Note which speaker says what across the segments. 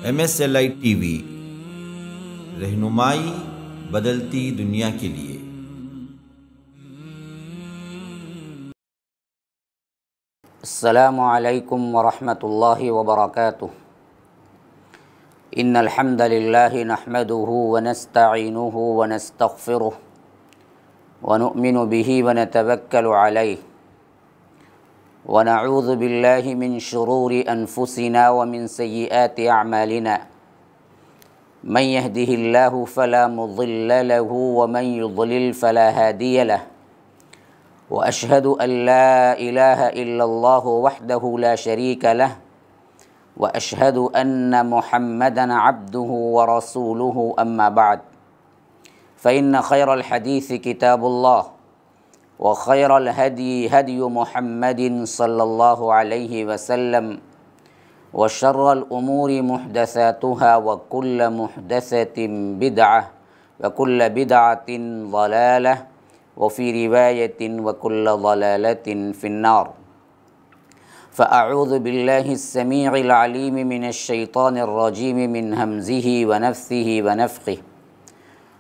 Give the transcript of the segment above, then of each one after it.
Speaker 1: MSLI T V, رہنمائی بدلتی دنیا کے لیے۔
Speaker 2: السلام علیکم ورحمۃ اللہ وبرکاتہ۔ ان الحمد للہ نحمده ونستعینه ونستغفره ونؤمن به ونتوکل علیہ ونعوذ باللہ من شرور انفسنا ومن سیئات اعمالنا من يهده الله فلا مضل له ومن يضلل فلا هادي له واشهد ان لا اله الا الله وحده لا شريك له واشهد ان محمدا عبده ورسوله اما بعد فان خير الحديث كتاب الله وخير الهدي هدي محمد صلى الله عليه وسلم وشر الأمور محدثاتها وكل محدثة بدعة وكل بدعة ضلالة وفي رواية وكل ضلالة في النار فأعوذ بالله السميع العليم من الشيطان الرجيم من همزه ونفثه ونفخه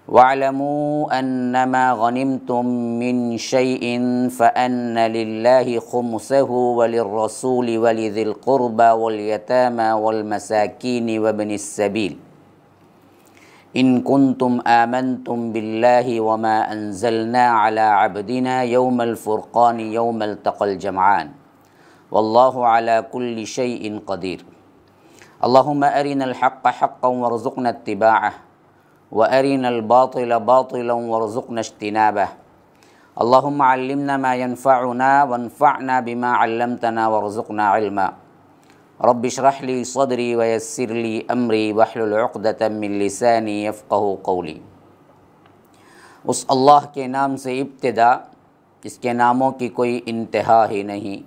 Speaker 2: واعلموا أنما غنمتم من شيء فأن لله خمسه وللرسول ولذي القربى واليتامى والمساكين وابن السبيل إن كنتم آمنتم بالله وما أنزلنا على عبدنا يوم الفرقان يوم التقى الجمعان والله على كل شيء قدير اللهم أرنا الحق حقا وارزقنا اتباعه وأرنا الباطل باطلا وارزقنا اجتنابه اللهم علمنا ما ينفعنا وانفعنا بما علمتنا وارزقنا علما رب اشرح لي صدري ويسر لي أمري واحلل عقدة من لساني يفقهوا قولي۔ اس اللہ کے نام سے ابتدا جس کے ناموں کی کوئی انتہا ہی نہیں۔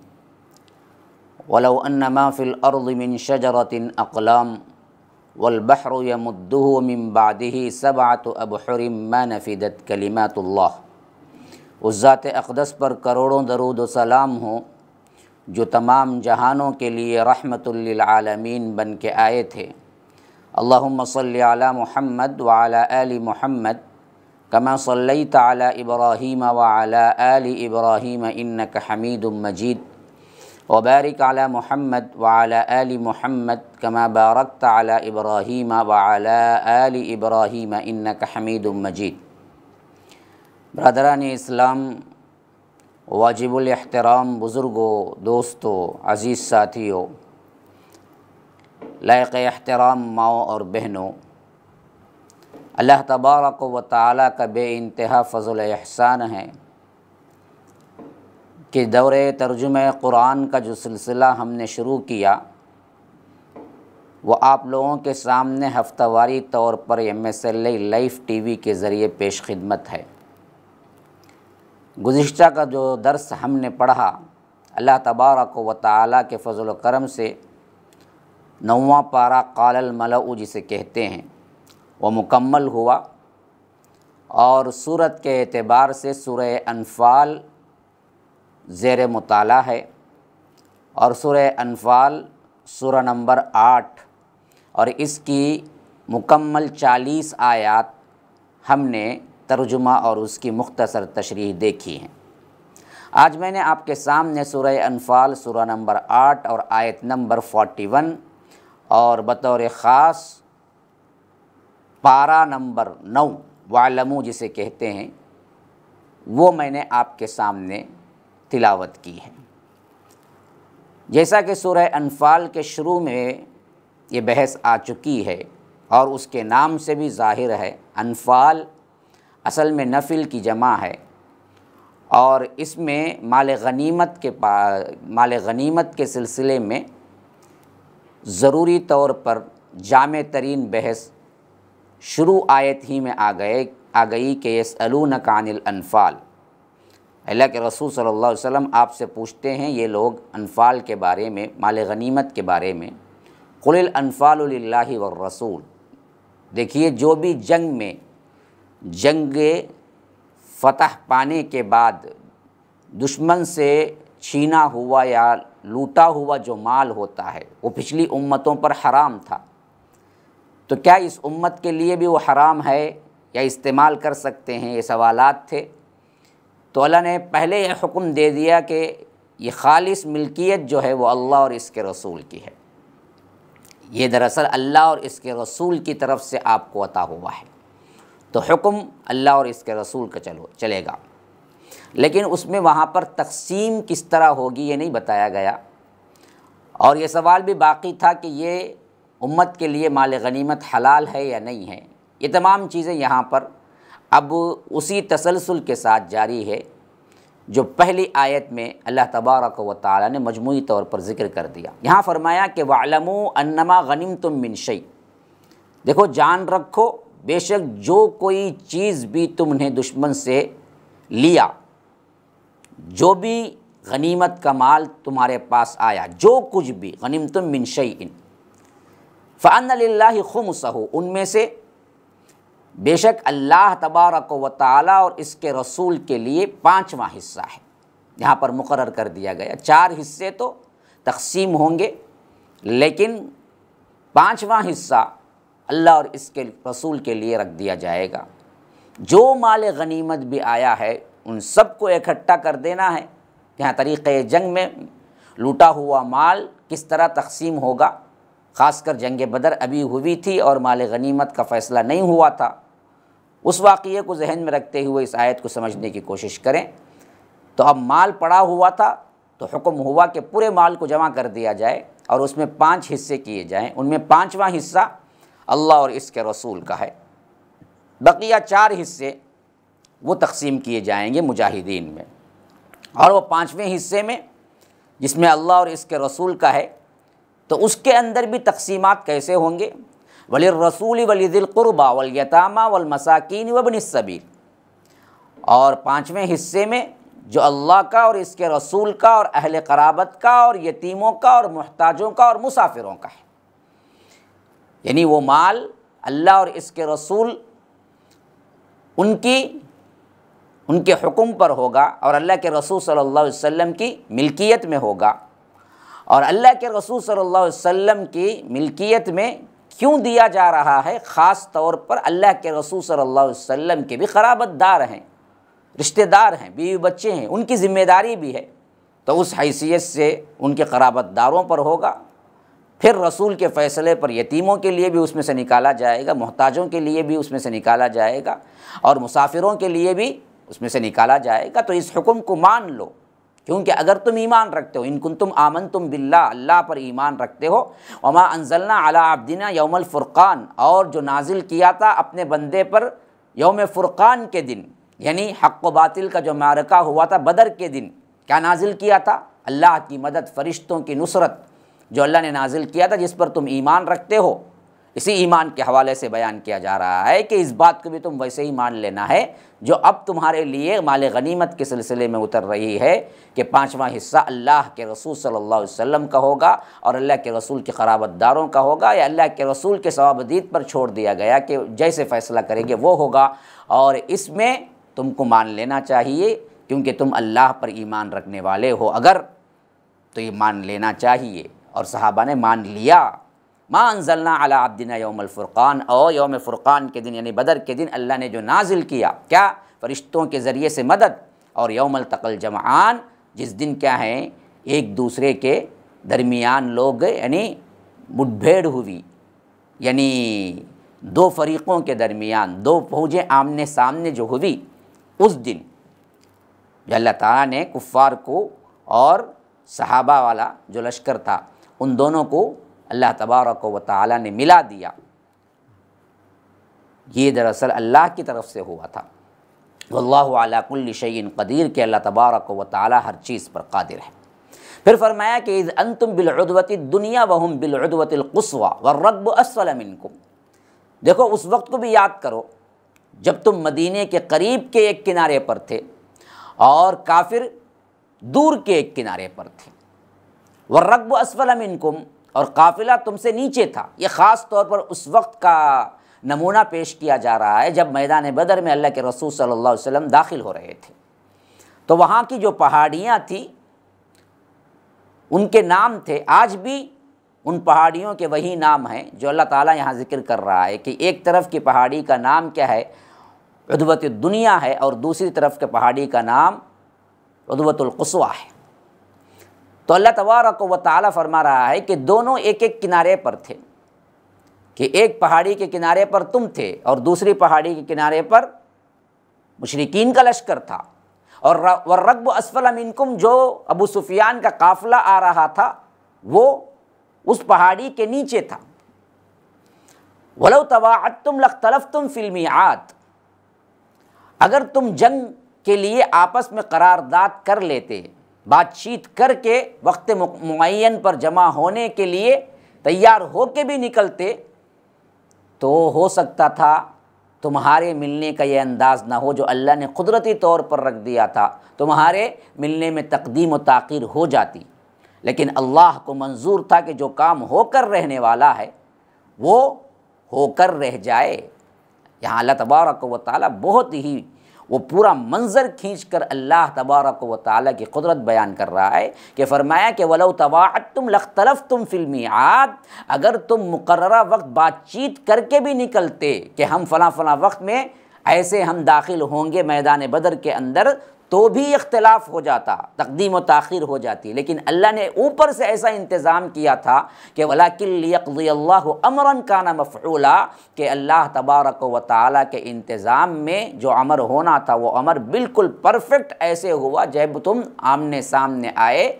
Speaker 2: وَلَوْ أَنَّ مَا فِي الْأَرْضِ مِن شَجَرَةٍ أَقْلَامٌ والبحر يمده من بعده سبعة أبحر ما نفدت کلمات اللہ۔ اس ذات اقدس پر کروڑوں درود و سلام ہوں جو تمام جہانوں کے لیے رحمت للعالمین بن کے آئے تھے۔ اللہم صلی علی محمد وعلی آل محمد کما صلیت علی ابراہیم وعلی آل ابراہیم انک حمید مجید وبارک علی محمد وعلی آل محمد کما بارکت علی ابراہیم وعلی آل ابراہیم انک حمید مجید۔ برادران اسلام، واجب الاحترام بزرگوں، دوستوں، عزیز ساتھیوں، لائق احترام ماؤں اور بہنوں، اللہ تبارک و تعالیٰ کا بے انتہا فضل و احسان ہے کہ دورِ ترجمہ قرآن کا جو سلسلہ ہم نے شروع کیا وہ آپ لوگوں کے سامنے ہفتہ واری طور پر MSLI لائف ٹی وی کے ذریعے پیش خدمت ہے۔ گزشتہ کا جو درس ہم نے پڑھا اللہ تبارک و تعالیٰ کے فضل و کرم سے 9واں پارہ قال الملأ جسے کہتے ہیں وہ مکمل ہوا، اور سورت کے اعتبار سے سورہ انفال زیر مطالعہ ہے، اور سورہ انفال سورہ نمبر 8 اور اس کی مکمل 40 آیات ہم نے ترجمہ اور اس کی مختصر تشریح دیکھی ہیں۔ آج میں نے آپ کے سامنے سورہ انفال سورہ نمبر 8 اور آیت نمبر 41 اور بطور خاص پارہ نمبر 9 وَاعْلَمُوا جسے کہتے ہیں وہ میں نے آپ کے سامنے تلاوت کی ہے۔ جیسا کہ سورہ انفال کے شروع میں یہ بحث آ چکی ہے اور اس کے نام سے بھی ظاہر ہے، انفال اصل میں نفل کی جمع ہے، اور اس میں مال غنیمت کے سلسلے میں ضروری طور پر جامع ترین بحث شروع آیت ہی میں آ گئی کہ یسألونک عن الانفال۔ اللہ کے رسول صلی اللہ علیہ وسلم آپ سے پوچھتے ہیں یہ لوگ انفال کے بارے میں، مال غنیمت کے بارے میں۔ قل الانفال للہ والرسول۔ دیکھیے جو بھی جنگ فتح پانے کے بعد دشمن سے چھینا ہوا یا لوٹا ہوا جو مال ہوتا ہے وہ پچھلی امتوں پر حرام تھا، تو کیا اس امت کے لیے بھی وہ حرام ہے یا استعمال کر سکتے ہیں؟ یہ سوالات تھے۔ تو اللہ نے پہلے یہ حکم دے دیا کہ یہ خالص ملکیت جو ہے وہ اللہ اور اس کے رسول کی ہے، یہ دراصل اللہ اور اس کے رسول کی طرف سے آپ کو عطا ہوا ہے، تو حکم اللہ اور اس کے رسول کا چلے گا۔ لیکن اس میں وہاں پر تقسیم کس طرح ہوگی یہ نہیں بتایا گیا، اور یہ سوال بھی باقی تھا کہ یہ امت کے لیے مال غنیمت حلال ہے یا نہیں ہے۔ یہ تمام چیزیں یہاں پر اب اسی تسلسل کے ساتھ جاری ہے جو پہلی آیت میں اللہ تبارک و تعالی نے مجموعی طور پر ذکر کر دیا۔ یہاں فرمایا کہ وَاعْلَمُوا أَنَّمَا غَنِمْتُم مِّن شَيْءٍ، دیکھو جان رکھو بے شک جو کوئی چیز بھی تم نے دشمن سے لیا، جو بھی غنیمت کا مال تمہارے پاس آیا، جو کچھ بھی غنمتم من شیء فأن للہ خمسہ، ان میں سے بے شک اللہ تبارک و تعالی اور اس کے رسول کے لیے 5واں حصہ ہے، یہاں پر مقرر کر دیا گیا۔ 4 حصے تو تقسیم ہوں گے، لیکن 5واں حصہ اللہ اور اس کے رسول کے لیے رکھ دیا جائے گا۔ جو مال غنیمت بھی آیا ہے ان سب کو اکٹھا کر دینا ہے۔ یہاں طریقۂ جنگ میں لوٹا ہوا مال کس طرح تقسیم ہوگا، خاص کر جنگ بدر ابھی ہوئی تھی اور مال غنیمت کا فیصلہ نہیں ہوا تھا، اس واقعے کو ذہن میں رکھتے ہوئے اس آیت کو سمجھنے کی کوشش کریں۔ تو اب مال پڑا ہوا تھا تو حکم ہوا کہ پورے مال کو جمع کر دیا جائے اور اس میں 5 حصے کیے جائیں، ان میں 5واں حصہ اللہ اور اس کے رسول کا ہے، بقیہ 4 حصے وہ تقسیم کیے جائیں گے مجاہدین میں، اور وہ 5ویں حصے میں جس میں اللہ اور اس کے رسول کا ہے تو اس کے اندر بھی تقسیمات کیسے ہوں گے؟ وَلِلرَّسُولِ وَلِذِي الْقُرْبَى وَالْيَتَامَى وَالْمَسَاكِينِ وَابْنِ السَّبِيلِ، اور 5ویں حصے میں جو اللہ کا اور اس کے رسول کا اور اہل قرابت کا اور یتیموں کا اور محتاجوں کا اور مسافروں کا ہے، یعنی وہ مال اللہ اور اس کے رسول ان کے حکم پر ہوگا اور اللہ کے رسول صلی اللہ علیہ وسلم کی ملکیت میں ہوگا، اور اللہ کے رسول صلی اللہ علیہ وسلم کی ملکیت میں کیوں دیا جا رہا ہے؟ خاص طور پر اللہ کے رسول صلی اللہ علیہ وسلم کے بھی قرابت دار ہیں، رشتہ دار ہیں، بیوی بچے ہیں، ان کی ذمہ داری بھی ہے، تو اس حیثیت سے ان کے قرابت داروں پر ہوگا۔ پھر رسول کے فیصلے پر یتیموں کے لیے بھی اس میں سے نکالا جائے گا، محتاجوں کے لیے بھی اس میں سے نکالا جائے گا، اور مسافروں کے لیے بھی اس میں سے نکالا جائے گا۔ تو اس حکم کو مان لو، کیونکہ اگر تم ایمان رکھتے ہو، ان کنتم آمنتم باللہ، اللہ پر ایمان رکھتے ہو، وما انزلنا علی عبدنا یوم الفرقان، اور جو نازل کیا تھا اپنے بندے پر یوم فرقان کے دن، یعنی حق و باطل کا جو معرکہ ہوا تھا بدر کے دن، کیا نازل کیا تھا؟ اللہ کی مدد، فرشتوں کی نصرت جو اللہ نے نازل کیا تھا، جس پر تم ایمان رکھتے ہو۔ اسی ایمان کے حوالے سے بیان کیا جا رہا ہے کہ اس بات کو بھی تم ویسے ہی مان لینا ہے جو اب تمہارے لیے مال غنیمت کے سلسلے میں اتر رہی ہے، کہ 5واں حصہ اللہ کے رسول صلی اللہ علیہ وسلم کا ہوگا اور اللہ کے رسول کے قرابت داروں کا ہوگا، یا اللہ کے رسول کے ثوابدید پر چھوڑ دیا گیا کہ جیسے فیصلہ کریں گے وہ ہوگا، اور اس میں تم کو مان لینا چاہیے کیونکہ تم اللہ پر ایمان رکھنے والے ہو، اگر تو یہ مان لینا چاہیے، اور صحابہ نے مان لیا۔ ما انزلنا علی عبدنا یوم الفرقان، اور یوم فرقان کے دن یعنی بدر کے دن اللہ نے جو نازل کیا، کیا؟ فرشتوں کے ذریعے سے مدد، اور یوم التقى الجمعان، جس دن کیا ہے ایک دوسرے کے درمیان لوگ یعنی مٹ بھیڑ ہوئی، یعنی 2 فریقوں کے درمیان 2 فوجیں آمنے سامنے جو ہوئی، اس دن جو اللہ تعالیٰ نے کفار کو اور صحابہ والا جو لشکر تھا ان دونوں کو اللہ تبارک و تعالیٰ نے ملا دیا، یہ دراصل اللہ کی طرف سے ہوا تھا۔ واللہ علی کل شیء قدیر، کہ اللہ تبارک و تعالیٰ ہر چیز پر قادر ہے۔ پھر فرمایا کہ اذ انتم بالعدوۃ الدنیا وهم بالعدوۃ القصوی والرکب اسفل منکم، دیکھو اس وقت کو بھی یاد کرو جب تم مدینے کے قریب کے ایک کنارے پر تھے اور کافر دور کے ایک کنارے پر تھے، والرکب اسفل منکم، اور قافلہ تم سے نیچے تھا۔ یہ خاص طور پر اس وقت کا نمونہ پیش کیا جا رہا ہے جب میدان بدر میں اللہ کے رسول صلی اللہ علیہ وسلم داخل ہو رہے تھے، تو وہاں کی جو پہاڑیاں تھیں ان کے نام تھے، آج بھی ان پہاڑیوں کے وہی نام ہیں جو اللہ تعالیٰ یہاں ذکر کر رہا ہے کہ ایک طرف کی پہاڑی کا نام کیا ہے؟ عدوۃ الدنیا ہے، اور دوسری طرف کے پہاڑی کا نام عدوۃ القصویٰ ہے۔ تو اللہ تبارک و تعالیٰ فرما رہا ہے کہ دونوں ایک ایک کنارے پر تھے، کہ ایک پہاڑی کے کنارے پر تم تھے اور دوسری پہاڑی کے کنارے پر مشرکین کا لشکر تھا، اور والرکب اسفل منکم، جو ابو سفیان کا قافلہ آ رہا تھا وہ اس پہاڑی کے نیچے تھا۔ وَلَوْ تَوَاعَدْتُمْ لَاخْتَلَفْتُمْ فِي الْمِيعَادِ، اگر تم جنگ کے لیے آپس میں قرارداد کر لیتے، بات چیت کر کے وقت معین پر جمع ہونے کے لیے تیار ہو کے بھی نکلتے، تو ہو سکتا تھا تمہارے ملنے کا یہ انداز نہ ہو جو اللہ نے قدرتی طور پر رکھ دیا تھا، تمہارے ملنے میں تقدیم و تاخیر ہو جاتی، لیکن اللہ کو منظور تھا کہ جو کام ہو کر رہنے والا ہے وہ ہو کر رہ جائے۔ یہاں اللہ تبارک و تعالیٰ بہت ہی وہ پورا منظر کھینچ کر اللہ تبارک و تعالیٰ کی قدرت بیان کر رہا ہے کہ فرمایا کہ وَلَوْ تَوَاعَدْتُمْ لَاخْتَلَفْتُمْ فِي الْمِيعَادِ، اگر تم مقررہ وقت بات چیت کر کے بھی نکلتے کہ ہم فلاں فلاں وقت میں ایسے ہم داخل ہوں گے میدان بدر کے اندر، تو بھی اختلاف ہو جاتا، تقدیم و تاخیر ہو جاتی، لیکن اللہ نے اوپر سے ایسا انتظام کیا تھا کہ وَلَٰكِن لِيَقْضِيَ اللَّهُ أَمْرًا كَانَ مَفْعُولًا، کہ اللہ تبارک و تعالیٰ کے انتظام میں جو امر ہونا تھا وہ امر بالکل پرفیکٹ ایسے ہوا۔ جب تم آمنے سامنے آئے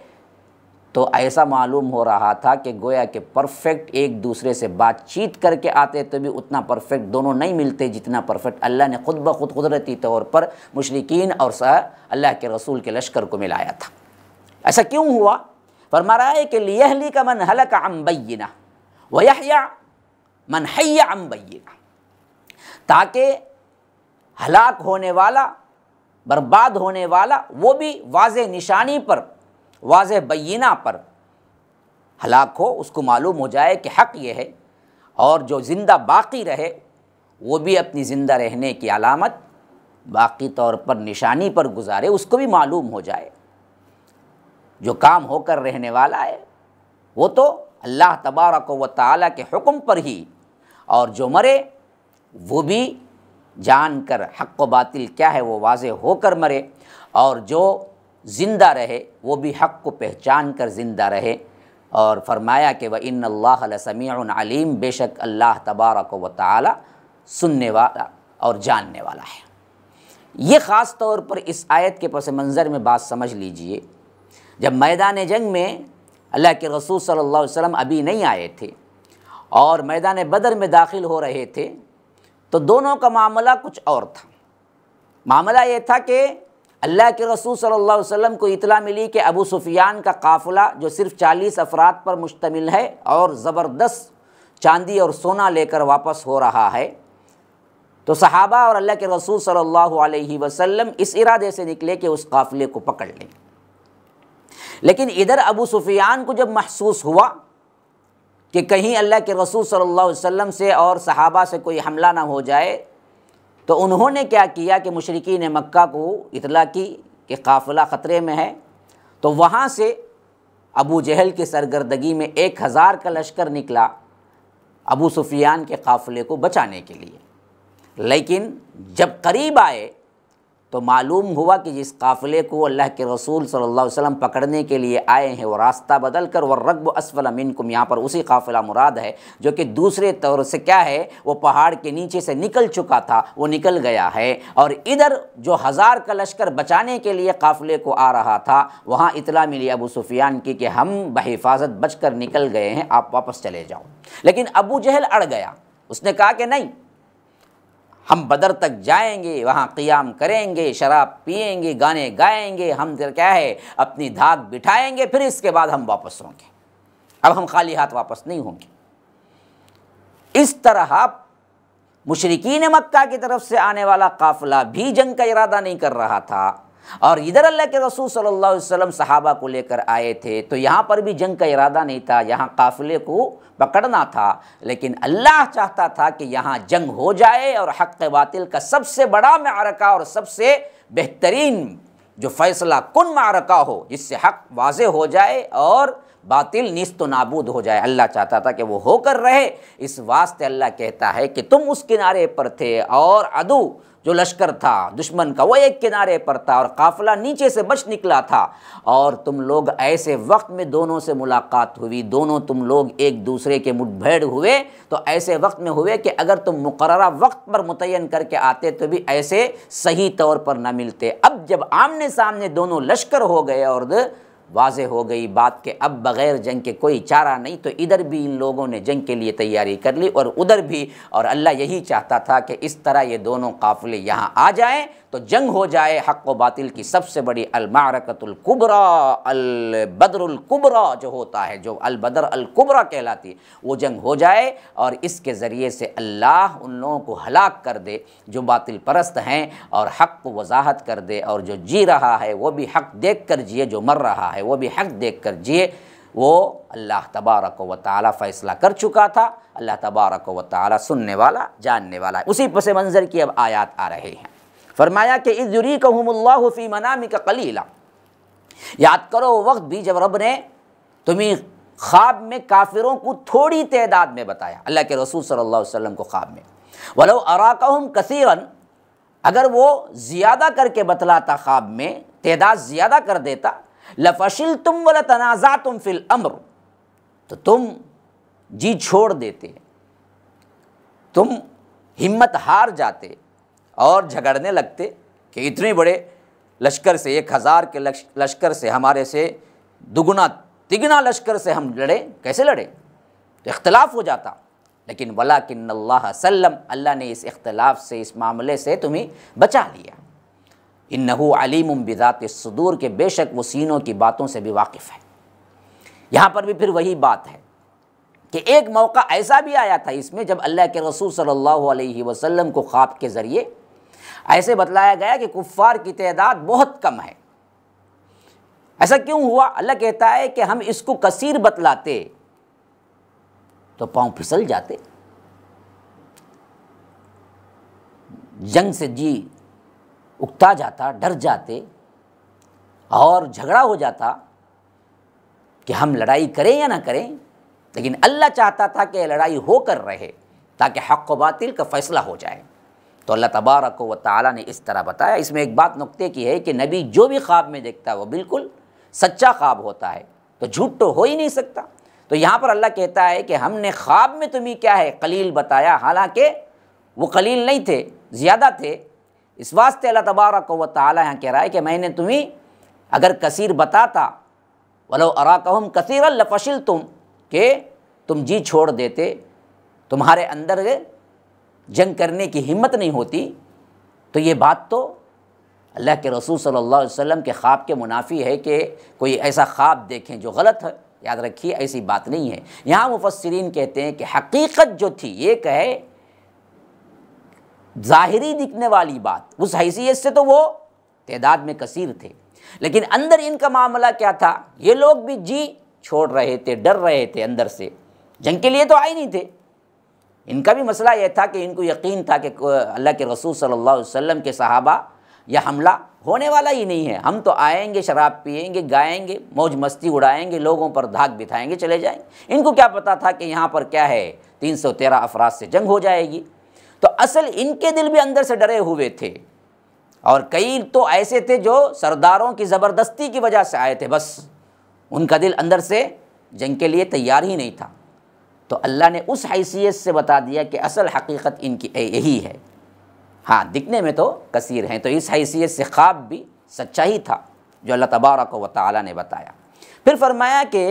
Speaker 2: تو ایسا معلوم ہو رہا تھا کہ گویا کہ پرفیکٹ ایک دوسرے سے بات چیت کر کے آتے تو بھی اتنا پرفیکٹ دونوں نہیں ملتے جتنا پرفیکٹ اللہ نے خود بخود قدرتی طور پر مشرکین اور اللہ کے رسول کے لشکر کو ملایا تھا۔ ایسا کیوں ہوا؟ فرما رہا ہے کہ لِيَهْلِكَ مَنْ هَلَكَ عَنْ بَيِّنَةٍ وَيَحْيَىٰ مَنْ حَيَّ عَنْ بَيِّنَةٍ، تاکہ ہلاک ہونے والا، برباد ہونے والا وہ بھی واضح نشانی پر، واضح بینہ پر ہلاک ہو، اس کو معلوم ہو جائے کہ حق یہ ہے، اور جو زندہ باقی رہے وہ بھی اپنی زندہ رہنے کی علامت باقی طور پر نشانی پر گزارے، اس کو بھی معلوم ہو جائے جو کام ہو کر رہنے والا ہے وہ تو اللہ تبارک و تعالیٰ کے حکم پر ہی، اور جو مرے وہ بھی جان کر حق و باطل کیا ہے وہ واضح ہو کر مرے، اور جو زندہ رہے وہ بھی حق کو پہچان کر زندہ رہے۔ اور فرمایا کہ وَإِنَّ اللَّهَ لَسَمِيعٌ عَلِيمٌ، بے شک اللہ تبارک و تعالی سننے والا اور جاننے والا ہے۔ یہ خاص طور پر اس آیت کے پس منظر میں بات سمجھ لیجئے، جب میدان جنگ میں اللہ کے رسول صلی اللہ علیہ وسلم ابھی نہیں آئے تھے اور میدان بدر میں داخل ہو رہے تھے، تو دونوں کا معاملہ کچھ اور تھا۔ معاملہ یہ تھا کہ اللہ کے رسول صلی اللہ علیہ وسلم کو اطلاع ملی کہ ابو سفیان کا قافلہ جو صرف 40 افراد پر مشتمل ہے اور زبردست چاندی اور سونا لے کر واپس ہو رہا ہے، تو صحابہ اور اللہ کے رسول صلی اللہ علیہ وسلم اس ارادے سے نکلے کہ اس قافلے کو پکڑ لیں۔ لیکن ادھر ابو سفیان کو جب محسوس ہوا کہ کہیں اللہ کے رسول صلی اللہ علیہ وسلم سے اور صحابہ سے کوئی حملہ نہ ہو جائے، تو انہوں نے کیا کیا کہ مشرکین مکہ کو اطلاع کی کہ قافلہ خطرے میں ہے، تو وہاں سے ابو جہل کی سرگردگی میں 1000 کا لشکر نکلا ابو سفیان کے قافلے کو بچانے کے لیے۔ لیکن جب قریب آئے تو معلوم ہوا کہ جس قافلے کو اللہ کے رسول صلی اللہ علیہ وسلم پکڑنے کے لیے آئے ہیں وہ راستہ بدل کر والرکب اسفل منکم، یہاں پر اسی قافلہ مراد ہے جو کہ دوسرے طور سے کیا ہے وہ پہاڑ کے نیچے سے نکل چکا تھا، وہ نکل گیا ہے، اور ادھر جو 1000 کا لشکر بچانے کے لیے قافلے کو آ رہا تھا وہاں اطلاع ملی ابو سفیان کی کہ ہم بحفاظت بچ کر نکل گئے ہیں، آپ واپس چلے جاؤ۔ لیکن ابو جہل اڑ گیا، اس نے کہا کہ نہیں، ہم بدر تک جائیں گے، وہاں قیام کریں گے، شراب پئیں گے، گانے گائیں گے، ہم کیا ہے اپنی دھاک بٹھائیں گے، پھر اس کے بعد ہم واپس ہوں گے، اب ہم خالی ہاتھ واپس نہیں ہوں گے۔ اس طرح مشرکین مکہ کی طرف سے آنے والا قافلہ بھی جنگ کا ارادہ نہیں کر رہا تھا، اور ادھر اللہ کے رسول صلی اللہ علیہ وسلم صحابہ کو لے کر آئے تھے، تو یہاں پر بھی جنگ کا ارادہ نہیں تھا، یہاں قافلے کو پکڑنا تھا، لیکن اللہ چاہتا تھا کہ یہاں جنگ ہو جائے اور حق باطل کا سب سے بڑا معرکہ اور سب سے بہترین جو فیصلہ کن معرکہ ہو، جس سے حق واضح ہو جائے اور باطل نیست و نابود ہو جائے۔ اللہ چاہتا تھا کہ وہ ہو کر رہے، اس واسطے اللہ کہتا ہے کہ تم اس کنارے پر تھے اور عدو جو لشکر تھا دشمن کا وہ ایک کنارے پر تھا اور قافلہ نیچے سے بچ نکلا تھا، اور تم لوگ ایسے وقت میں دونوں سے ملاقات ہوئی، دونوں تم لوگ ایک دوسرے کے مٹ بھیڑ ہوئے، تو ایسے وقت میں ہوئے کہ اگر تم مقررہ وقت پر متعین کر کے آتے تو بھی ایسے صحیح طور پر نہ ملتے۔ اب جب آمنے سامنے دونوں لشکر ہو گئے اور واضح ہو گئی بات کہ اب بغیر جنگ کے کوئی چارہ نہیں، تو ادھر بھی ان لوگوں نے جنگ کے لیے تیاری کر لی اور ادھر بھی، اور اللہ یہی چاہتا تھا کہ اس طرح یہ دونوں قافلے یہاں آ جائیں تو جنگ ہو جائے، حق و باطل کی سب سے بڑی المعرکۃ الکبریٰ، البدر الکبریٰ جو ہوتا ہے، جو البدر الکبریٰ کہلاتی، وہ جنگ ہو جائے اور اس کے ذریعے سے اللہ ان لوگوں کو ہلاک کر دے جو باطل پرست ہیں، اور حق کو وضاحت کر دے، اور جو جی رہا ہے وہ بھی حق دیکھ کر جیے، جو مر رہا ہے وہ بھی حق دیکھ کر جیے۔ وہ اللہ تبارک و تعالی فیصلہ کر چکا تھا، اللہ تبارک و تعالی سننے والا جاننے والا ہے۔ اسی پس منظر کی اب آیات آ رہے ہیں۔ فرمایا کہ اذ یریکہم اللہ فی منامک قلیلا، یاد کرو وہ وقت بھی جب رب نے تمہیں خواب میں کافروں کو تھوڑی تعداد میں بتایا، اللہ کے رسول صلی اللہ علیہ وسلم کو خواب میں، ولو اراکہم کثیرا، اگر وہ زیادہ کر کے بتلاتا خواب میں، تعداد زیادہ کر دیتا، لفشلتم ولتنازعتم فی الامر، تو تم جی چھوڑ دیتے، تم ہمت ہار جاتے اور جھگڑنے لگتے کہ اتنے بڑے لشکر سے، 1000 کے لشکر سے، ہمارے سے دگنا تگنا لشکر سے ہم لڑے، کیسے لڑے؟ تو اختلاف ہو جاتا۔ لیکن ولکن اللہ سلم، اللہ نے اس اختلاف سے، اس معاملے سے تمہیں بچا لیا۔ انہ علیم بذات الصدور، کہ بے شک وہ سینوں کی باتوں سے بھی واقف ہے۔ یہاں پر بھی پھر وہی بات ہے کہ ایک موقع ایسا بھی آیا تھا اس میں جب اللہ کے رسول صلی اللہ علیہ وسلم کو خواب کے ذریعے ایسے بتلایا گیا کہ کفار کی تعداد بہت کم ہے۔ ایسا کیوں ہوا؟ اللہ کہتا ہے کہ ہم اس کو کثیر بتلاتے تو پاؤں پھسل جاتے، جنگ سے جی اکتا جاتا، ڈر جاتے اور جھگڑا ہو جاتا کہ ہم لڑائی کریں یا نہ کریں۔ لیکن اللہ چاہتا تھا کہ لڑائی ہو کر رہے تاکہ حق و باطل کا فیصلہ ہو جائے۔ تو اللہ تبارک و تعالیٰ نے اس طرح بتایا۔ اس میں ایک بات نقطے کی ہے کہ نبی جو بھی خواب میں دیکھتا ہے وہ بالکل سچا خواب ہوتا ہے، تو جھوٹ تو ہو ہی نہیں سکتا۔ تو یہاں پر اللہ کہتا ہے کہ ہم نے خواب میں تمہیں کیا ہے قلیل بتایا، حالانکہ وہ قلیل نہیں تھے، زیادہ تھے۔ اس واسطے اللہ تبارک و تعالیٰ یہاں کہہ رہا ہے کہ میں نے تمہیں اگر کثیر بتاتا، ولو اراکہم کثیرا لفشلتم، کہ تم جی چھوڑ دیتے، تمہارے اندر جنگ کرنے کی ہمت نہیں ہوتی، تو یہ بات تو اللہ کے رسول صلی اللہ علیہ وسلم کے خواب کے منافی ہے کہ کوئی ایسا خواب دیکھیں جو غلط ہے۔ یاد رکھیے ایسی بات نہیں ہے۔ یہاں مفسرین کہتے ہیں کہ حقیقت جو تھی ایک ہے ظاہری دکھنے والی بات، اس حیثیت سے تو وہ تعداد میں کثیر تھے، لیکن اندر ان کا معاملہ کیا تھا؟ یہ لوگ بھی جی چھوڑ رہے تھے، ڈر رہے تھے، اندر سے جنگ کے لیے تو آئے نہیں تھے۔ ان کا بھی مسئلہ یہ تھا کہ ان کو یقین تھا کہ اللہ کے رسول صلی اللہ علیہ وسلم کے صحابہ یا حملہ ہونے والا ہی نہیں ہے، ہم تو آئیں گے، شراب پئیں گے، گائیں گے، موج مستی اڑائیں گے، لوگوں پر دھاک بٹھائیں گے، چلے جائیں گے۔ ان کو کیا پتہ تھا کہ یہاں پر کیا ہے 313 افراد سے جنگ ہو جائے گی۔ تو اصل ان کے دل بھی اندر سے ڈرے ہوئے تھے، اور کئی تو ایسے تھے جو سرداروں کی زبردستی کی وجہ سے آئے تھے، بس ان کا دل اندر سے جنگ کے لیے تیار ہی نہیں تھا۔ تو اللہ نے اس حیثیت سے بتا دیا کہ اصل حقیقت ان کی یہی ہے، ہاں دکھنے میں تو کثیر ہیں۔ تو اس حیثیت سے خواب بھی سچا ہی تھا جو اللہ تبارک و تعالیٰ نے بتایا۔ پھر فرمایا کہ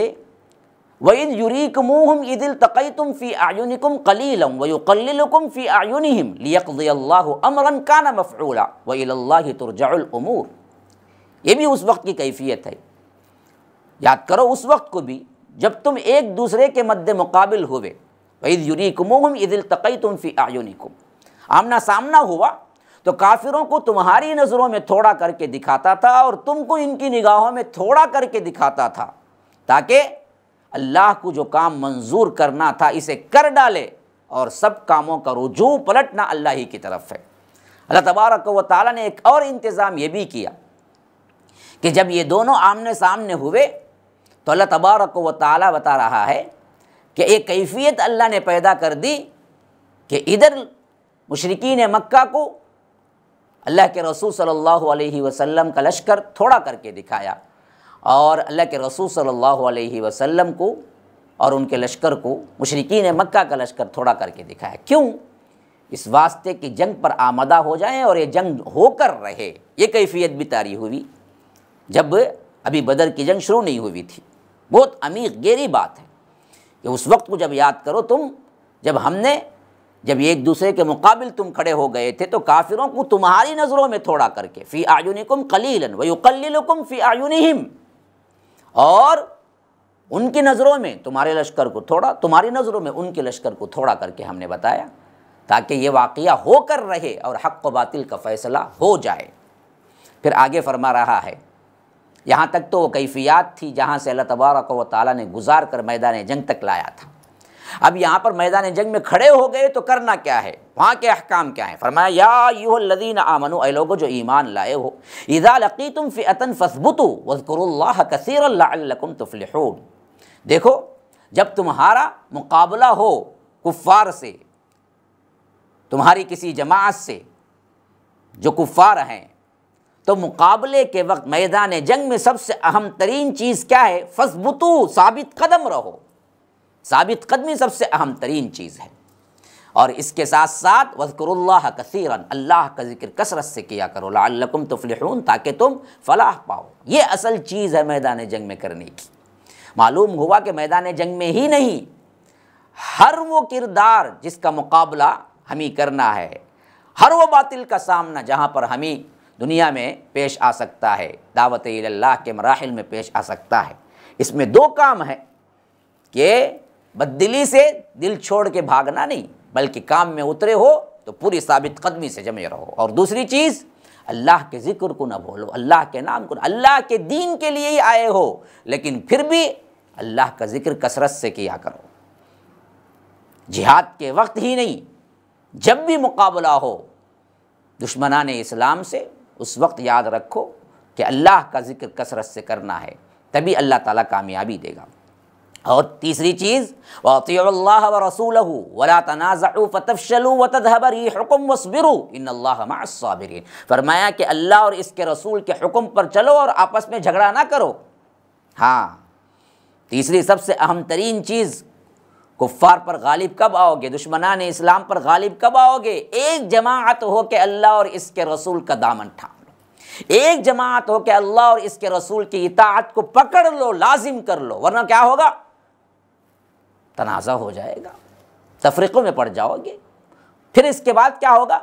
Speaker 2: وَإِذْ يُرِيكُمُوهُمْ إِذِ الْتَقَيْتُمْ فِي أَعْيُنِكُمْ قَلِيلًا وَيُقَلِّلُكُمْ فِي أَعْيُنِهِمْ لِيَقْضِيَ اللَّهُ أَمْرًا كَانَ مَفْعُولًا وَإِلَى اللَّهِ تُرْجَعُ الْأُمُورُ۔ یہ بھی اس وقت کی کیفیت ہے۔ یاد کرو اس وقت کو بھی جب تم ایک دوسرے کے مد مقابل ہوئے، وَإِذْ يُرِيكُمُوهُمْ إِذِ الْتَقَيْتُمْ فِي أَعْيُنِكُمْ، آمنا سامنا ہوا تو کافروں کو تمہاری نظروں میں تھوڑا کر کے دکھاتا تھا اور تم کو ان کی نگاہوں میں تھوڑا کر کے دکھاتا تھا، تاکہ اللہ کو جو کام منظور کرنا تھا اسے کر ڈالے، اور سب کاموں کا رجوع پلٹنا اللہ ہی کی طرف ہے۔ اللہ تبارک و تعالیٰ نے ایک اور انتظام یہ بھی کیا کہ جب یہ دونوں آمنے سامنے ہوئے تو اللہ تبارک و تعالیٰ بتا رہا ہے کہ ایک کیفیت اللہ نے پیدا کر دی کہ ادھر مشرکین مکہ کو اللہ کے رسول صلی اللہ علیہ وسلم کا لشکر تھوڑا کر کے دکھایا، اور اللہ کے رسول صلی اللہ علیہ وسلم کو اور ان کے لشکر کو مشرکین مکہ کا لشکر تھوڑا کر کے دکھایا۔ کیوں؟ اس واسطے کہ جنگ پر آمادہ ہو جائیں اور یہ جنگ ہو کر رہے۔ یہ کیفیت بھی طاری ہوئی جب ابھی بدر کی جنگ شروع نہیں ہوئی تھی۔ بہت عمیق گہری بات ہے کہ اس وقت کو جب یاد کرو تم، جب ایک دوسرے کے مقابل تم کھڑے ہو گئے تھے تو کافروں کو تمہاری نظروں میں تھوڑا کر کے، فی اعینکم قلیلا ویقللکم فی اعینہم، اور ان کی نظروں میں تمہارے لشکر کو تھوڑا، تمہاری نظروں میں ان کے لشکر کو تھوڑا کر کے ہم نے بتایا تاکہ یہ واقعہ ہو کر رہے اور حق و باطل کا فیصلہ ہو جائے۔ پھر آگے فرما رہا ہے، یہاں تک تو وہ کیفیات تھی جہاں سے اللہ تبارک و تعالیٰ نے گزار کر میدان جنگ تک لایا تھا۔ اب یہاں پر میدان جنگ میں کھڑے ہو گئے تو کرنا کیا ہے، وہاں کے احکام کیا ہیں؟ فرمایا یا ایھا الذین آمنوا، اے لوگو جو ایمان لائے ہو، اذا لقیتم فئۃ فاثبتوا واذکروا اللہ کثیرا لعلکم تفلحون۔ دیکھو جب تمہارا مقابلہ ہو کفار سے، تمہاری کسی جماعت سے جو کفار ہیں، تو مقابلے کے وقت میدان جنگ میں سب سے اہم ترین چیز کیا ہے؟ فاثبتوا، ثابت قدم رہو۔ ثابت قدمی سب سے اہم ترین چیز ہے، اور اس کے ساتھ ساتھ وَاذْكُرُوا اللَّهَ كَثِيرًا، اللہ کا ذکر کثرت سے کیا کرو، لعلکم تفلحون، تاکہ تم فلاح پاؤ۔ یہ اصل چیز ہے میدان جنگ میں کرنے کی۔ معلوم ہوا کہ میدان جنگ میں ہی نہیں، ہر وہ کردار جس کا مقابلہ ہمیں کرنا ہے، ہر وہ باطل کا سامنا جہاں پر ہمیں دنیا میں پیش آ سکتا ہے، دعوت الی اللہ کے مراحل میں پیش آ سکتا ہے، اس میں دو کام ہے کہ بددلی سے دل چھوڑ کے بھاگنا نہیں، بلکہ کام میں اترے ہو تو پوری ثابت قدمی سے جمے رہو، اور دوسری چیز اللہ کے ذکر کو نہ بھولو، اللہ کے نام کو، اللہ کے دین کے لیے ہی آئے ہو لیکن پھر بھی اللہ کا ذکر کثرت سے کیا کرو۔ جہاد کے وقت ہی نہیں، جب بھی مقابلہ ہو دشمنان اسلام سے، اس وقت یاد رکھو کہ اللہ کا ذکر کثرت سے کرنا ہے، تبھی اللہ تعالیٰ کامیابی دے گا۔ اور تیسری چیز وَأَطِيعُوا اللَّهَ وَرَسُولَهُ وَلَا تَنَازَعُوا فَتَفْشَلُوا وَتَذْهَبَ رِيحُكُمْ وَاصْبِرُوا إِنَّ اللَّهَ مَعَ الصَّابِرِينَ۔ فرمایا کہ اللہ اور اس کے رسول کے حکم پر چلو اور آپس میں جھگڑا نہ کرو۔ ہاں، تیسری سب سے اہم ترین چیز، کفار پر غالب کب آؤ گے، دشمنان اسلام پر غالب کب آؤ گے؟ ایک جماعت ہو کہ اللہ اور اس کے رسول کا دامن تھام لو، ایک جماعت ہو کہ اللہ اور اس کے رسول کی اطاعت کو پکڑ لو، لازم کر لو، ورنہ کیا ہوگا؟ تنازع ہو جائے گا، تفریقوں میں پڑ جاؤ گے۔ پھر اس کے بعد کیا ہوگا؟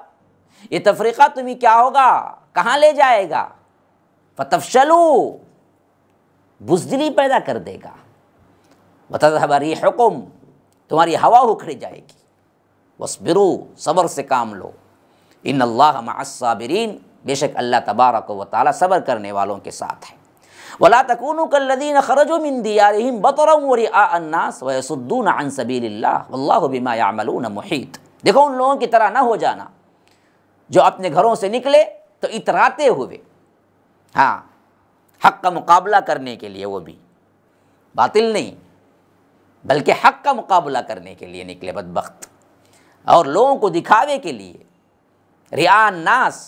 Speaker 2: یہ تفریقہ تمہیں کیا ہوگا، کہاں لے جائے گا؟ فتفشلوا، بزدلی پیدا کر دے گا، وتذهب ريحكم، تمہاری ہوا اکھڑ جائے گی، واصبروا، صبر سے کام لو، ان اللہ مع الصابرین، بے شک اللہ تبارک و تعالی صبر کرنے والوں کے ساتھ ہے۔ ولا تکونوا كالذین خرجوا من دیارہم بطرا ورئاء الناس ویصدون عن سبیل اللہ واللہ بما یعملون محیط۔ دیکھو ان لوگوں کی طرح نہ ہو جانا جو اپنے گھروں سے نکلے تو اتراتے ہوئے، ہاں، حق کا مقابلہ کرنے کے لیے، وہ بھی باطل نہیں بلکہ حق کا مقابلہ کرنے کے لیے نکلے بدبخت، اور لوگوں کو دکھاوے کے لیے، رعاء الناس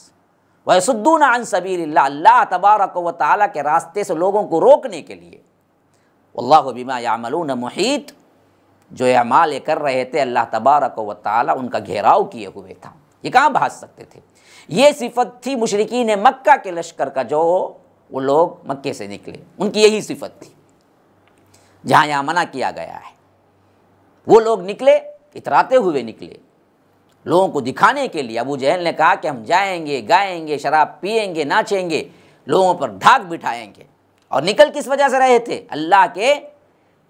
Speaker 2: وَيَصُدُّونَ عَن سَبِيلِ اللَّهِ، اللہ تبارک و تعالیٰ کے راستے سے لوگوں کو روکنے کے لیے۔ وَاللَّهُ بِمَا يَعْمَلُونَ مُحِيطٌ، جو اعمال کر رہے تھے اللہ تبارک و تعالیٰ ان کا گھیراؤ کیے ہوئے تھا، یہ کہاں بھاگ سکتے تھے۔ یہ صفت تھی مشرکین مکہ کے لشکر کا، جو وہ لوگ مکے سے نکلے، ان کی یہی صفت تھی جہاں یہاں منع کیا گیا ہے۔ وہ لوگ نکلے، اتراتے ہوئے نکلے، لوگوں کو دکھانے کے لیے۔ ابو جہل نے کہا کہ ہم جائیں گے، گائیں گے، شراب پیئیں گے، ناچیں گے، لوگوں پر دھاک بٹھائیں گے، اور نکل کس وجہ سے رہے تھے؟ اللہ کے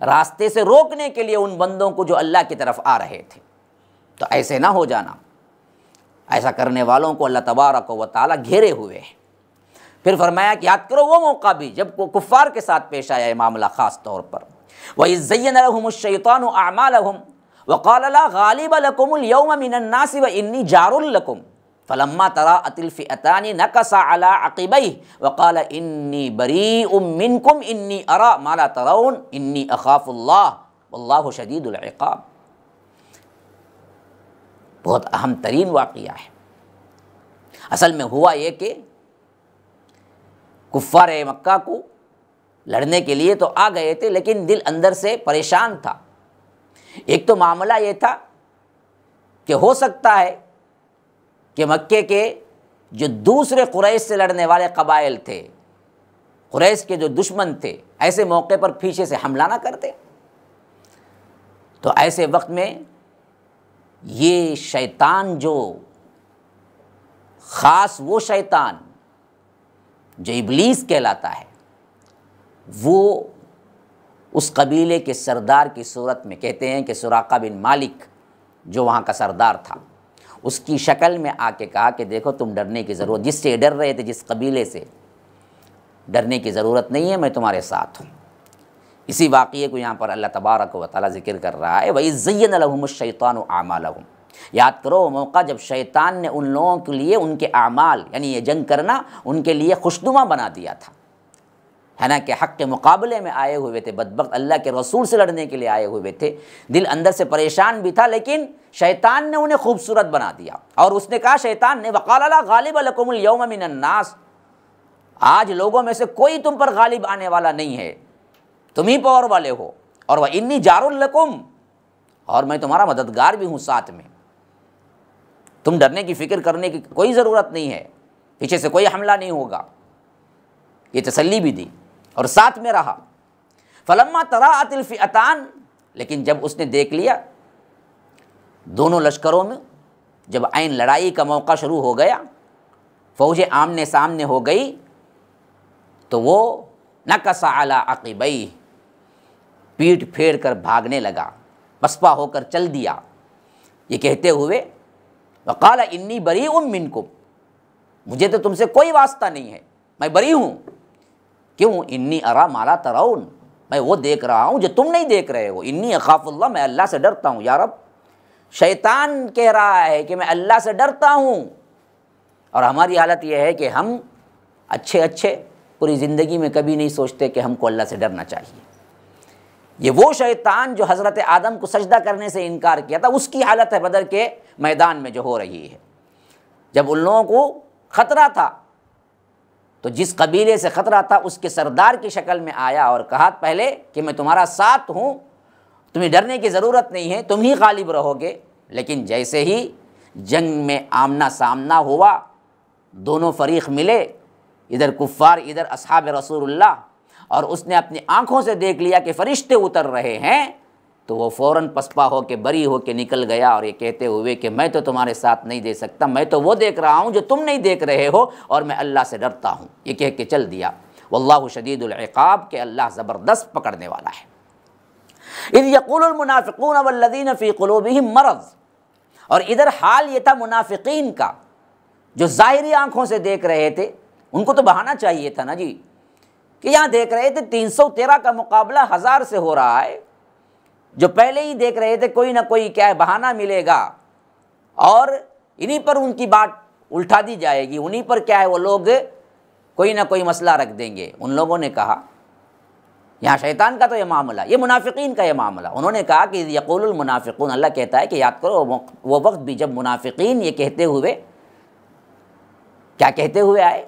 Speaker 2: راستے سے روکنے کے لیے ان بندوں کو جو اللہ کی طرف آ رہے تھے۔ تو ایسے نہ ہو جانا، ایسا کرنے والوں کو اللہ تبارک و تعالیٰ گھیرے ہوئے ہیں۔ پھر فرمایا کہ یاد کرو وہ موقع بھی جب وہ کفار کے ساتھ پیش آیا یہ معاملہ، خاص طور پر وَإِذْ زَيَّنَ لَهُمُ الشَّيْطَانُ أَعْمَالَهُمْ وَقَالَ لَا غَالِبَ لَكُمُ الْيَوْمَ مِنَ النَّاسِ وَإِنِّي جَارٌ لَكُمْ فلما تراءت الفئتان نكص على عقبيه وقال انی بریء منکم انی ارى ما لا ترون انی اخاف اللہ واللہ شدید العقاب۔ بہت اہم ترین واقعہ ہے۔ اصل میں ہوا یہ کہ کفار مکہ کو لڑنے کے لیے تو آ گئے تھے، لیکن دل اندر سے پریشان تھا۔ ایک تو معاملہ یہ تھا کہ ہو سکتا ہے کہ مکے کے جو دوسرے قریش سے لڑنے والے قبائل تھے، قریش کے جو دشمن تھے، ایسے موقع پر پیچھے سے حملہ نہ کرتے۔ تو ایسے وقت میں یہ شیطان جو خاص وہ شیطان جو ابلیس کہلاتا ہے، وہ اس قبیلے کے سردار کی صورت میں، کہتے ہیں کہ سراقہ بن مالک جو وہاں کا سردار تھا، اس کی شکل میں آ کے کہا کہ دیکھو تم ڈرنے کی ضرورت، جس سے ڈر رہے تھے، جس قبیلے سے، ڈرنے کی ضرورت نہیں ہے، میں تمہارے ساتھ ہوں۔ اسی واقعے کو یہاں پر اللہ تبارک و تعالیٰ ذکر کر رہا ہے، وَإِذْ زَيَّنَ لَهُمُ الشَّيْطَانُ أَعْمَالَهُم۔ یاد کرو وہ موقع جب شیطان نے ان لوگوں کے لیے ان کے اعمال، یعنی یہ جنگ کرنا، ان کے لیے خوشنما بنا دیا تھا، ہے نا، کہ حق کے مقابلے میں آئے ہوئے تھے، بدبخت اللہ کے رسول سے لڑنے کے لیے آئے ہوئے تھے، دل اندر سے پریشان بھی تھا، لیکن شیطان نے انہیں خوبصورت بنا دیا، اور اس نے کہا شیطان نے وَقَالَ لَا غَالِبَ لَكُمُ الْيَوْمَ مِنَ النَّاسِ، آج لوگوں میں سے کوئی تم پر غالب آنے والا نہیں ہے، تم ہی پاور والے ہو، اور وَإِنِّي جَارٌ لَكُمْ، اور میں تمہارا مددگار بھی ہوں ساتھ میں، تم ڈرنے کی فکر کرنے کی کوئی ضرورت نہیں ہے، پیچھے سے کوئی حملہ نہیں ہوگا، یہ تسلی بھی دی اور ساتھ میں رہا۔ فلما تراءت الفئتان، لیکن جب اس نے دیکھ لیا دونوں لشکروں میں، جب عین لڑائی کا موقع شروع ہو گیا، فوجیں آمنے سامنے ہو گئی، تو وہ نکص علی عقبیہ، پیٹھ پھیر کر بھاگنے لگا، پسپا ہو کر چل دیا، یہ کہتے ہوئے وقال انی بریء منکم، مجھے تو تم سے کوئی واسطہ نہیں ہے، میں بری ہوں، کیوں؟ انی ارا ما لا ترون، میں وہ دیکھ رہا ہوں جو تم نہیں دیکھ رہے ہو، انی اخاف اللہ، میں اللہ سے ڈرتا ہوں۔ یا رب، شیطان کہہ رہا ہے کہ میں اللہ سے ڈرتا ہوں، اور ہماری حالت یہ ہے کہ ہم اچھے پوری زندگی میں کبھی نہیں سوچتے کہ ہم کو اللہ سے ڈرنا چاہیے۔ یہ وہ شیطان جو حضرت آدم کو سجدہ کرنے سے انکار کیا تھا، اس کی حالت ہے بدر کے میدان میں جو ہو رہی ہے۔ جب ان لوگوں کو خطرہ تھا، تو جس قبیلے سے خطرہ تھا اس کے سردار کی شکل میں آیا اور کہا پہلے کہ میں تمہارا ساتھ ہوں، تمہیں ڈرنے کی ضرورت نہیں ہے، تم ہی غالب رہو گے۔ لیکن جیسے ہی جنگ میں آمنا سامنا ہوا، دونوں فریق ملے، ادھر کفار ادھر اصحاب رسول اللہ، اور اس نے اپنی آنکھوں سے دیکھ لیا کہ فرشتے اتر رہے ہیں، تو وہ فوراً پسپا ہو کے بری ہو کے نکل گیا، اور یہ کہتے ہوئے کہ میں تو تمہارے ساتھ نہیں دے سکتا، میں تو وہ دیکھ رہا ہوں جو تم نہیں دیکھ رہے ہو، اور میں اللہ سے ڈرتا ہوں، یہ کہہ کے چل دیا۔ واللہ شدید العقاب، کہ اللہ زبردست پکڑنے والا ہے۔ اذ یقول المنافقون والذین فی قلوبہم مرض، اور ادھر حال یہ تھا منافقین کا، جو ظاہری آنکھوں سے دیکھ رہے تھے، ان کو تو بہانا چاہیے تھا نا جی، کہ یہاں دیکھ رہے تھے 313 کا مقابلہ 1000 سے ہو رہا ہے، جو پہلے ہی دیکھ رہے تھے کوئی نہ کوئی کیا ہے بہانہ ملے گا، اور انہی پر ان کی بات الٹا دی جائے گی، انہی پر کیا ہے وہ لوگ کوئی نہ کوئی مسئلہ رکھ دیں گے۔ ان لوگوں نے کہا، یہاں شیطان کا تو یہ معاملہ، یہ منافقین کا یہ معاملہ، انہوں نے کہا کہ یقول المنافقون، اللہ کہتا ہے کہ یاد کرو وہ وقت بھی جب منافقین یہ کہتے ہوئے، کیا کہتے ہوئے آئے،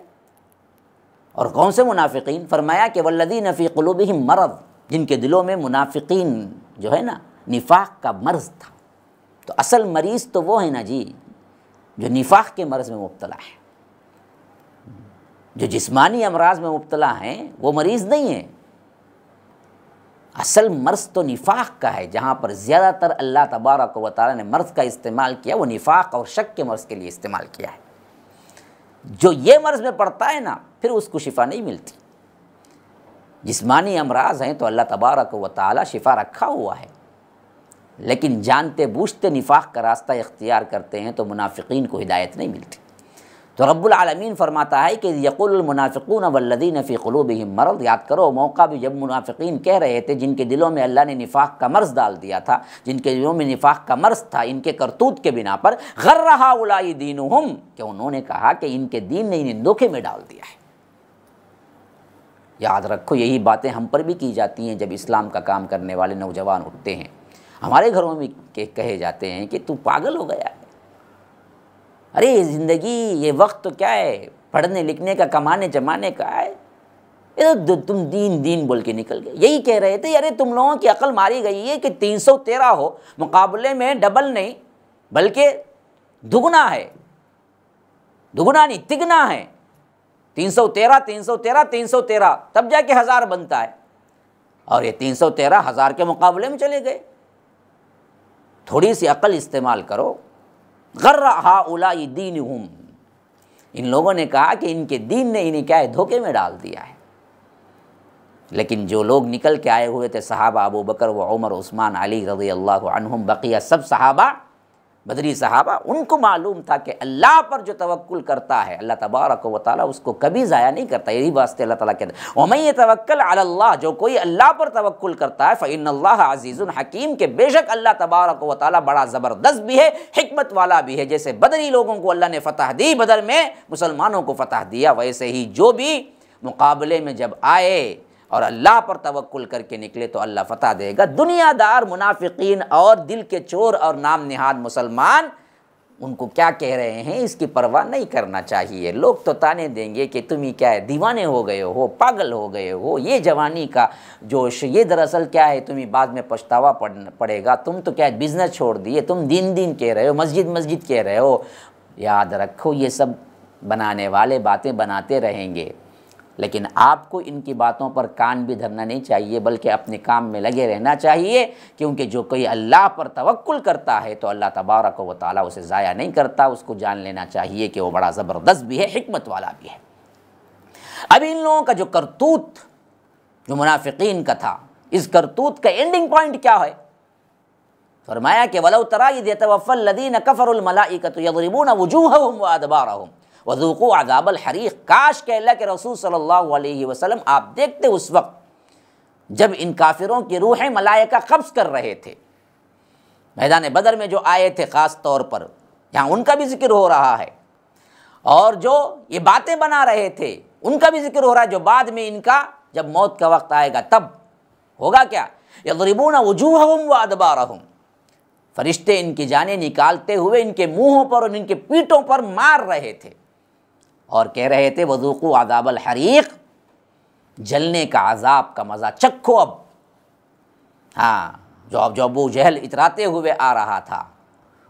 Speaker 2: اور کون سے منافقین؟ فرمایا کہ والذین فی قلوبہم مرض، جن کے دلوں میں منافقین جو ہے نا نفاق کا مرض تھا۔ تو اصل مریض تو وہ ہے نا جی جو نفاق کے مرض میں مبتلا ہے، جو جسمانی امراض میں مبتلا ہیں وہ مریض نہیں ہیں، اصل مرض تو نفاق کا ہے۔ جہاں پر زیادہ تر اللہ تبارک و تعالیٰ نے مرض کا استعمال کیا وہ نفاق اور شک کے مرض کے لیے استعمال کیا ہے۔ جو یہ مرض میں پڑتا ہے نا پھر اس کو شفا نہیں ملتی۔ جسمانی امراض ہیں تو اللہ تبارک و تعالیٰ شفا رکھا ہوا ہے، لیکن جانتے بوجھتے نفاق کا راستہ اختیار کرتے ہیں تو منافقین کو ہدایت نہیں ملتی۔ تو رب العالمین فرماتا ہے کہ یقول المنافقون والذین فی قلوبہم مرض، یاد کرو موقع بھی جب منافقین کہہ رہے تھے، جن کے دلوں میں اللہ نے نفاق کا مرض ڈال دیا تھا، جن کے دلوں میں نفاق کا مرض تھا ان کے کرتوت کے بنا پر، غر ہؤلاء دینہم، کہ انہوں نے کہا کہ ان کے دین نے انہیں دھوکے میں ڈال دیا ہے۔ یاد رکھو یہی باتیں ہم پر بھی کی جاتی ہیں جب اسلام کا کام کرنے والے نوجوان اٹھتے ہیں، ہمارے گھروں میں کہے جاتے ہیں کہ تو پاگل ہو گیا ہے، ارے یہ زندگی، یہ وقت تو کیا ہے، پڑھنے لکھنے کا، کمانے جمانے کا ہے، تم دین بول کے نکل گئے۔ یہی کہہ رہے تھے ارے تم لوگوں کی عقل ماری گئی ہے کہ 313 ہو، مقابلے میں ڈبل نہیں بلکہ دگنا ہے، دگنا نہیں تگنا ہے، 313 تب جا کے 1000 بنتا ہے، اور یہ 313 1000 کے مقابلے میں چلے گئے۔ تھوڑی سی عقل استعمال کرو۔ غر ہؤلاء دینہم، ان لوگوں نے کہا کہ ان کے دین نے انہیں کیا ہے، دھوکے میں ڈال دیا ہے۔ لیکن جو لوگ نکل کے آئے ہوئے تھے صحابہ ابو بکر و عمر عثمان علی رضی اللہ عنہم، بقیہ سب صحابہ، بدری صحابہ، ان کو معلوم تھا کہ اللہ پر جو توکل کرتا ہے اللہ تبارک و تعالیٰ اس کو کبھی ضائع نہیں کرتا۔ یہی واسطے اللہ تعالیٰ کہتا ہے وَمَن يَتَوَكَّلْ عَلَى اللَّهِ، جو کوئی اللہ پر توکل کرتا ہے فَإِنَّ اللَّهَ عَزِيزٌ حَكِيمٌ، کہ بے شک اللہ تبارک و تعالیٰ بڑا زبردست بھی ہے، حکمت والا بھی ہے۔ جیسے بدری لوگوں کو اللہ نے فتح دی، بدر میں مسلمانوں کو فتح دیا، ویسے ہی جو بھی مقابلے میں جب آئے اور اللہ پر توکل کر کے نکلے تو اللہ فتح دے گا۔ دنیا دار منافقین اور دل کے چور اور نام نہاد مسلمان ان کو کیا کہہ رہے ہیں اس کی پرواہ نہیں کرنا چاہیے۔ لوگ تو تانے دیں گے کہ تم ہی کیا ہے، دیوانے ہو گئے ہو، پاگل ہو گئے ہو، یہ جوانی کا جوش، یہ دراصل کیا ہے تمہیں بعد میں پچھتاوا پڑے گا، تم تو کیا ہے بزنس چھوڑ دیے، تم دین کہہ رہے ہو، مسجد کہہ رہے ہو۔ یاد رکھو یہ سب بنانے والے باتیں بناتے رہیں گے، لیکن آپ کو ان کی باتوں پر کان بھی دھرنا نہیں چاہیے، بلکہ اپنے کام میں لگے رہنا چاہیے، کیونکہ جو کوئی اللہ پر توکل کرتا ہے تو اللہ تبارک و تعالیٰ اسے ضائع نہیں کرتا۔ اس کو جان لینا چاہیے کہ وہ بڑا زبردست بھی ہے، حکمت والا بھی ہے۔ اب ان لوگوں کا جو کرتوت جو منافقین کا تھا، اس کرتوت کا اینڈنگ پوائنٹ کیا ہے؟ فرمایا کہ وَلَوْ تَرَىٰ إِذْ يَتَوَفَّى الَّذِينَ كَفَرُوا الْمَلَائِكَةُ يَضْرِبُونَ وُجُوهَهُمْ وَأَدْبَارَهُمْ وَذُوقُوا عَذَابَ الْحَرِيقِ، کاش کہ اللہ کے رسول صلی اللہ علیہ وسلم آپ دیکھتے اس وقت جب ان کافروں کی روحیں ملائکہ قبض کر رہے تھے، میدان بدر میں جو آئے تھے خاص طور پر، یہاں ان کا بھی ذکر ہو رہا ہے، اور جو یہ باتیں بنا رہے تھے ان کا بھی ذکر ہو رہا ہے، جو بعد میں ان کا جب موت کا وقت آئے گا تب ہوگا کیا؟ یضربون وجوہہم وادبارہم، فرشتے ان کی جانیں نکالتے ہوئے ان کے منہوں پر اور ان کے پیٹھوں پر مار رہے تھے، اور کہہ رہے تھے وذوقوا عذاب الحریق، جلنے کا عذاب کا مزہ چکھو اب۔ ہاں، جو ابو جہل اتراتے ہوئے آ رہا تھا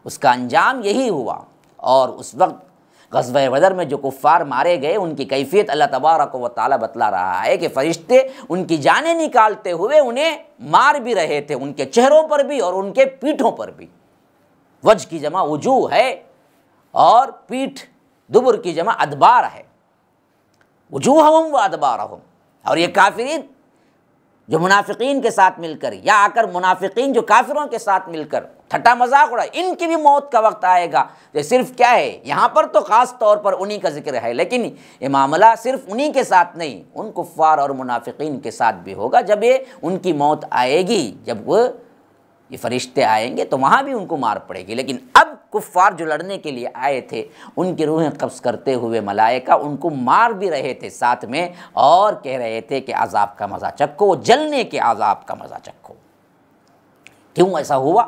Speaker 2: اس کا انجام یہی ہوا، اور اس وقت غزوہ بدر میں جو کفار مارے گئے ان کی کیفیت اللہ تبارک و تعالیٰ بتلا رہا ہے کہ فرشتے ان کی جانیں نکالتے ہوئے انہیں مار بھی رہے تھے، ان کے چہروں پر بھی اور ان کے پیٹھوں پر بھی۔ وجہ کی جمع وجوہ ہے اور پیٹھ دبر کی جمع ادبار ہے، وجوہہم و ادبارہم۔ اور یہ کافرین جو منافقین کے ساتھ مل کر، یا آ کر منافقین جو کافروں کے ساتھ مل کر ٹھٹا مذاق اڑا، ان کی بھی موت کا وقت آئے گا۔ یہ صرف کیا ہے یہاں پر تو خاص طور پر انہی کا ذکر ہے، لیکن یہ معاملہ صرف انہی کے ساتھ نہیں، ان کفار اور منافقین کے ساتھ بھی ہوگا۔ جب یہ ان کی موت آئے گی، جب وہ یہ فرشتے آئیں گے تو وہاں بھی ان کو مار پڑے گی، لیکن اب کفار جو لڑنے کے لیے آئے تھے ان کی روحیں قبض کرتے ہوئے ملائکہ ان کو مار بھی رہے تھے ساتھ میں، اور کہہ رہے تھے کہ عذاب کا مزہ چکھو، جلنے کے عذاب کا مزہ چکھو۔ کیوں ایسا ہوا؟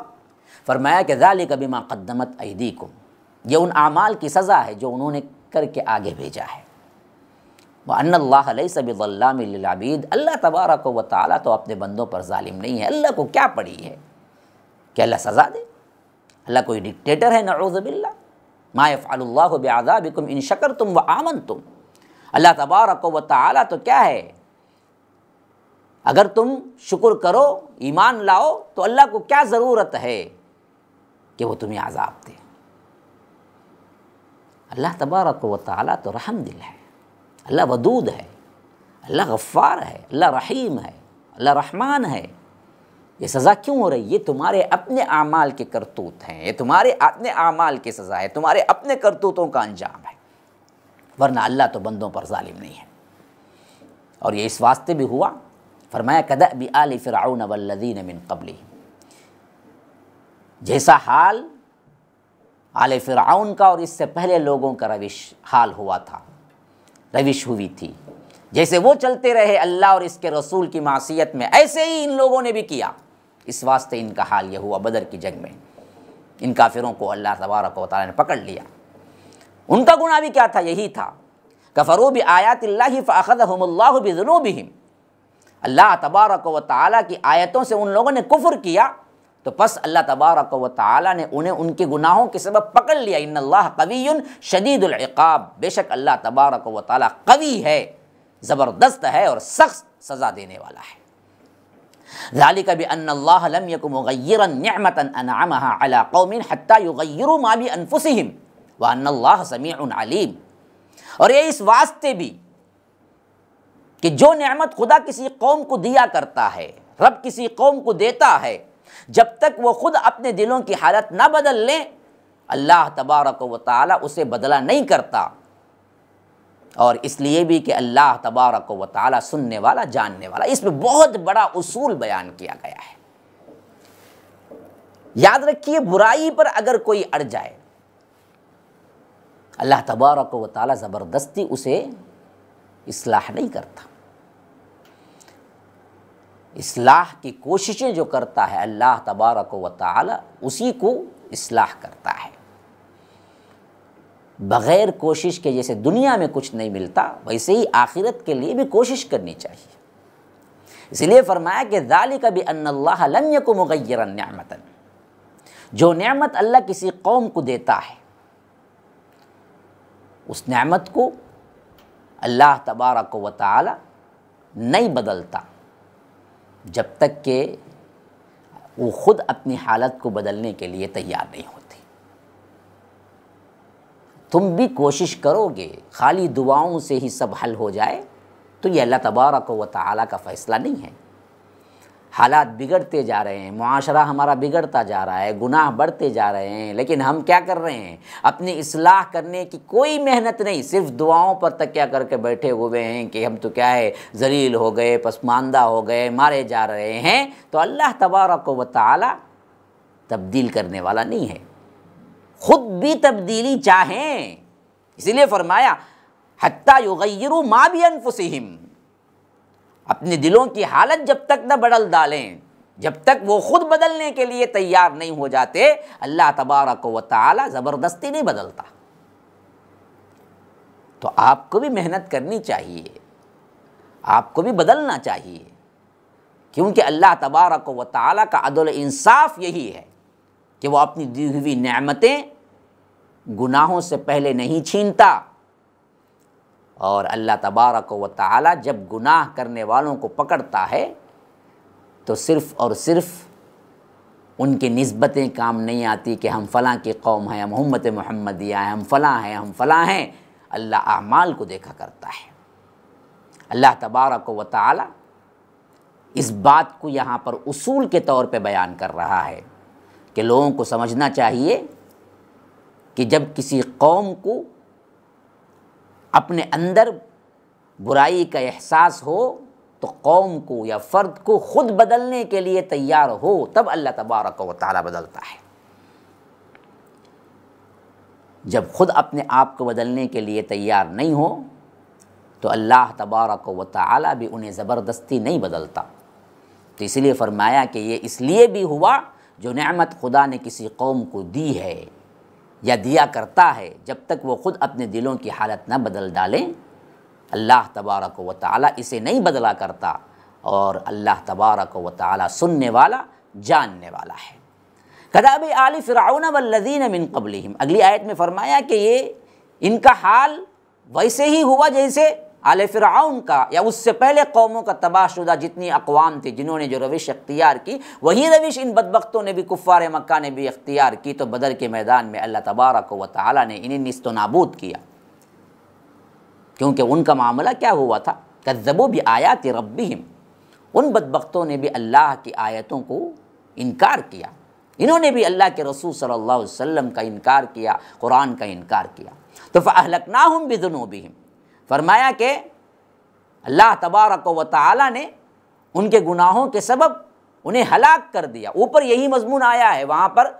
Speaker 2: فرمایا کہ ذالک بما قدمت ایدیکم، یہ ان اعمال کی سزا ہے جو انہوں نے کر کے آگے بھیجا ہے۔ وَأَنَّ اللَّهَ لَيْسَ بِظَلَّامٍ لِّلْعَبِيدِ، اللہ تبارک و تعالیٰ تو اپنے بندوں پر ظالم نہیں ہے۔ اللہ کو کیا پڑی ہے کہ اللہ سزا دے؟ اللہ کوئی ڈکٹیٹر ہے؟ نعوذ باللہ۔ ما يفعل اللہ بعذابکم ان شکرتم وآمنتم، اللہ تبارک و تعالیٰ تو کیا ہے، اگر تم شکر کرو ایمان لاؤ تو اللہ کو کیا ضرورت ہے کہ وہ تمہیں عذاب دے۔ اللہ تبارک و تعالیٰ تو رحم دل ہے، اللہ ودود ہے، اللہ غفار ہے، اللہ رحیم ہے، اللہ رحمان ہے۔ یہ سزا کیوں ہو رہی؟ یہ تمہارے اپنے اعمال کے کرتوت ہیں، یہ تمہارے اپنے اعمال کی سزا ہے، تمہارے اپنے کرتوتوں کا انجام ہے۔ ورنہ اللہ تو بندوں پر ظالم نہیں ہے۔ اور یہ اس واسطے بھی ہوا، فرمایا کدأب آل فرعون والذین من قبلہم، جیسا حال آل فرعون کا اور اس سے پہلے لوگوں کا حال ہوا تھا، روش ہوئی تھی، جیسے وہ چلتے رہے اللہ اور اس کے رسول کی معصیت میں، ایسے ہی ان لوگوں نے بھی کیا۔ اس واسطے ان کا حال یہ ہوا، بدر کی جنگ میں ان کافروں کو اللہ تبارک و تعالیٰ نے پکڑ لیا۔ ان کا گناہ بھی کیا تھا؟ یہی تھا، کفروا بآیات اللہ فأخذہم اللہ بذنوبہم، اللہ تبارک و تعالیٰ کی آیتوں سے ان لوگوں نے کفر کیا تو پس اللہ تبارک و تعالیٰ نے انہیں ان کے گناہوں کے سبب پکڑ لیا۔ ان اللہ قوی شدید العقاب، بے شک اللہ تبارک و تعالیٰ قوی ہے، زبردست ہے اور سخت سزا دینے والا ہے۔ ذالک بأن اللہ لم یک مغیرا نعمتا انعمها علی قوم حتی یغیروا ما بانفسہم وان اللہ سمیع علیم، اور یہ اس واسطے بھی کہ جو نعمت خدا کسی قوم کو دیا کرتا ہے، رب کسی قوم کو دیتا ہے، جب تک وہ خود اپنے دلوں کی حالت نہ بدل لیں اللہ تبارک و تعالیٰ اسے بدلہ نہیں کرتا، اور اس لیے بھی کہ اللہ تبارک و تعالیٰ سننے والا جاننے والا۔ اس میں بہت بڑا اصول بیان کیا گیا ہے۔ یاد رکھیے، برائی پر اگر کوئی اڑ جائے اللہ تبارک و تعالیٰ زبردستی اسے اصلاح نہیں کرتا، اصلاح کی کوششیں جو کرتا ہے اللہ تبارک و تعالیٰ اسی کو اصلاح کرتا ہے۔ بغیر کوشش کے جیسے دنیا میں کچھ نہیں ملتا، ویسے ہی آخرت کے لیے بھی کوشش کرنی چاہیے۔ اس لیے فرمایا کہ ذالک بأن اللہ لم یک مغیرا نعمتا، جو نعمت اللہ کسی قوم کو دیتا ہے اس نعمت کو اللہ تبارک و تعالی نہیں بدلتا جب تک کہ وہ خود اپنی حالت کو بدلنے کے لیے تیار نہیں ہوتے۔ تم بھی کوشش کرو گے، خالی دعاؤں سے ہی سب حل ہو جائے تو یہ اللہ تبارک و تعالیٰ کا فیصلہ نہیں ہے۔ حالات بگڑتے جا رہے ہیں، معاشرہ ہمارا بگڑتا جا رہا ہے، گناہ بڑھتے جا رہے ہیں، لیکن ہم کیا کر رہے ہیں؟ اپنی اصلاح کرنے کی کوئی محنت نہیں، صرف دعاؤں پر تکیہ کر کے بیٹھے ہوئے ہیں کہ ہم تو کیا ہے، ذلیل ہو گئے، پسماندہ ہو گئے، مارے جا رہے ہیں۔ تو اللہ تبارک و تعالی تبدیل کرنے والا نہیں ہے، خود بھی تبدیلی چاہیں، اسی لیے فرمایا حتی یغیروا ما بانفسہم، اپنے دلوں کی حالت جب تک نہ بدل ڈالیں، جب تک وہ خود بدلنے کے لیے تیار نہیں ہو جاتے اللہ تبارک و تعالی زبردستی نہیں بدلتا۔ تو آپ کو بھی محنت کرنی چاہیے، آپ کو بھی بدلنا چاہیے، کیونکہ اللہ تبارک و تعالی کا عدل انصاف یہی ہے کہ وہ اپنی دی ہوئی نعمتیں گناہوں سے پہلے نہیں چھینتا، اور اللہ تبارک و تعالی جب گناہ کرنے والوں کو پکڑتا ہے تو صرف اور صرف ان کی نسبتیں کام نہیں آتی کہ ہم فلاں کی قوم ہیں، ہم امت محمدیہ ہیں، ہم فلاں ہیں، ہم فلاں ہیں۔ اللہ اعمال کو دیکھا کرتا ہے۔ اللہ تبارک و تعالی اس بات کو یہاں پر اصول کے طور پہ بیان کر رہا ہے کہ لوگوں کو سمجھنا چاہیے کہ جب کسی قوم کو اپنے اندر برائی کا احساس ہو تو قوم کو یا فرد کو خود بدلنے کے لیے تیار ہو، تب اللہ تبارک و تعالی بدلتا ہے۔ جب خود اپنے آپ کو بدلنے کے لیے تیار نہیں ہو تو اللہ تبارک و تعالی بھی انہیں زبردستی نہیں بدلتا۔ تو اس لیے فرمایا کہ یہ اس لیے بھی ہوا، جو نعمت خدا نے کسی قوم کو دی ہے یا دیا کرتا ہے، جب تک وہ خود اپنے دلوں کی حالت نہ بدل ڈالیں اللہ تبارک و تعالی اسے نہیں بدلا کرتا، اور اللہ تبارک و تعالی سننے والا جاننے والا ہے۔ کدأب آل فرعون والذین من قبلہم، اگلی آیت میں فرمایا کہ یہ ان کا حال ویسے ہی ہوا جیسے آل فرعون کا یا اس سے پہلے قوموں کا تباہ شدہ جتنی اقوام تھی جنہوں نے جو روش اختیار کی، وہی روش ان بدبختوں نے بھی، کفار مکہ نے بھی اختیار کی۔ تو بدر کے میدان میں اللہ تبارک و تعالی نے انہیں نیست و نابود کیا، کیونکہ ان کا معاملہ کیا ہوا تھا؟ کذبوا بآیات ربہم، ان بدبختوں نے بھی اللہ کی آیتوں کو انکار کیا، انہوں نے بھی اللہ کے رسول صلی اللہ علیہ وسلم کا انکار کیا، قرآن کا انکار کیا۔ تو فَأَهْلَكْنَاهُمْ بِذُنُوبِهِمْ، فرمایا کہ اللہ تبارک و تعالیٰ نے ان کے گناہوں کے سبب انہیں ہلاک کر دیا۔ اوپر یہی مضمون آیا ہے، وہاں پر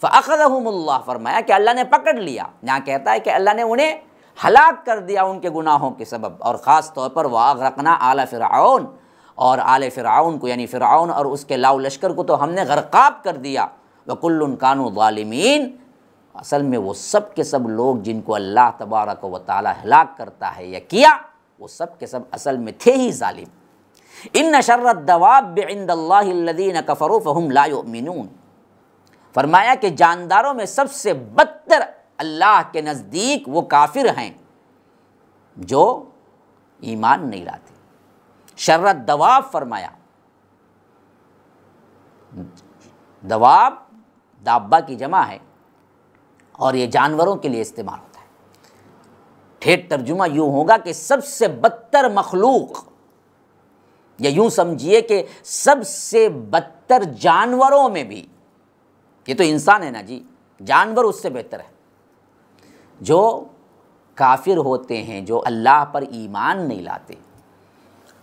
Speaker 2: فَأَخَذَهُمُ اللَّهُ فرمایا کہ اللہ نے پکڑ لیا، یہاں کہتا ہے کہ اللہ نے انہیں ہلاک کر دیا ان کے گناہوں کے سبب۔ اور خاص طور پر وَأَغْرَقْنَا آلَ فِرْعَوْنَ، اور آل فرعون کو یعنی فرعون اور اس کے لاؤ لشکر کو تو ہم نے غرقاب کر دیا۔ وَكُلٌّ كَانُوا ظَالِمِينَ، اصل میں وہ سب کے سب لوگ جن کو اللہ تبارک و تعالی ہلاک کرتا ہے یا کیا، وہ سب کے سب اصل میں تھے ہی ظالم۔ إِنَّ شَرَّ الدَّوَابِّ عِندَ اللَّهِ الَّذِينَ كَفَرُوا فَهُمْ لَا يُؤْمِنُونَ، فرمایا کہ جانداروں میں سب سے بدتر اللہ کے نزدیک وہ کافر ہیں جو ایمان نہیں لاتے۔ شر الدواب فرمایا، دواب دابہ کی جمع ہے اور یہ جانوروں کے لیے استعمال ہوتا ہے۔ ٹھیٹ ترجمہ یوں ہوگا کہ سب سے بدتر مخلوق، یا یوں سمجھیے کہ سب سے بدتر جانوروں میں بھی، یہ تو انسان ہے نا جی، جانور اس سے بہتر ہے، جو کافر ہوتے ہیں، جو اللہ پر ایمان نہیں لاتے،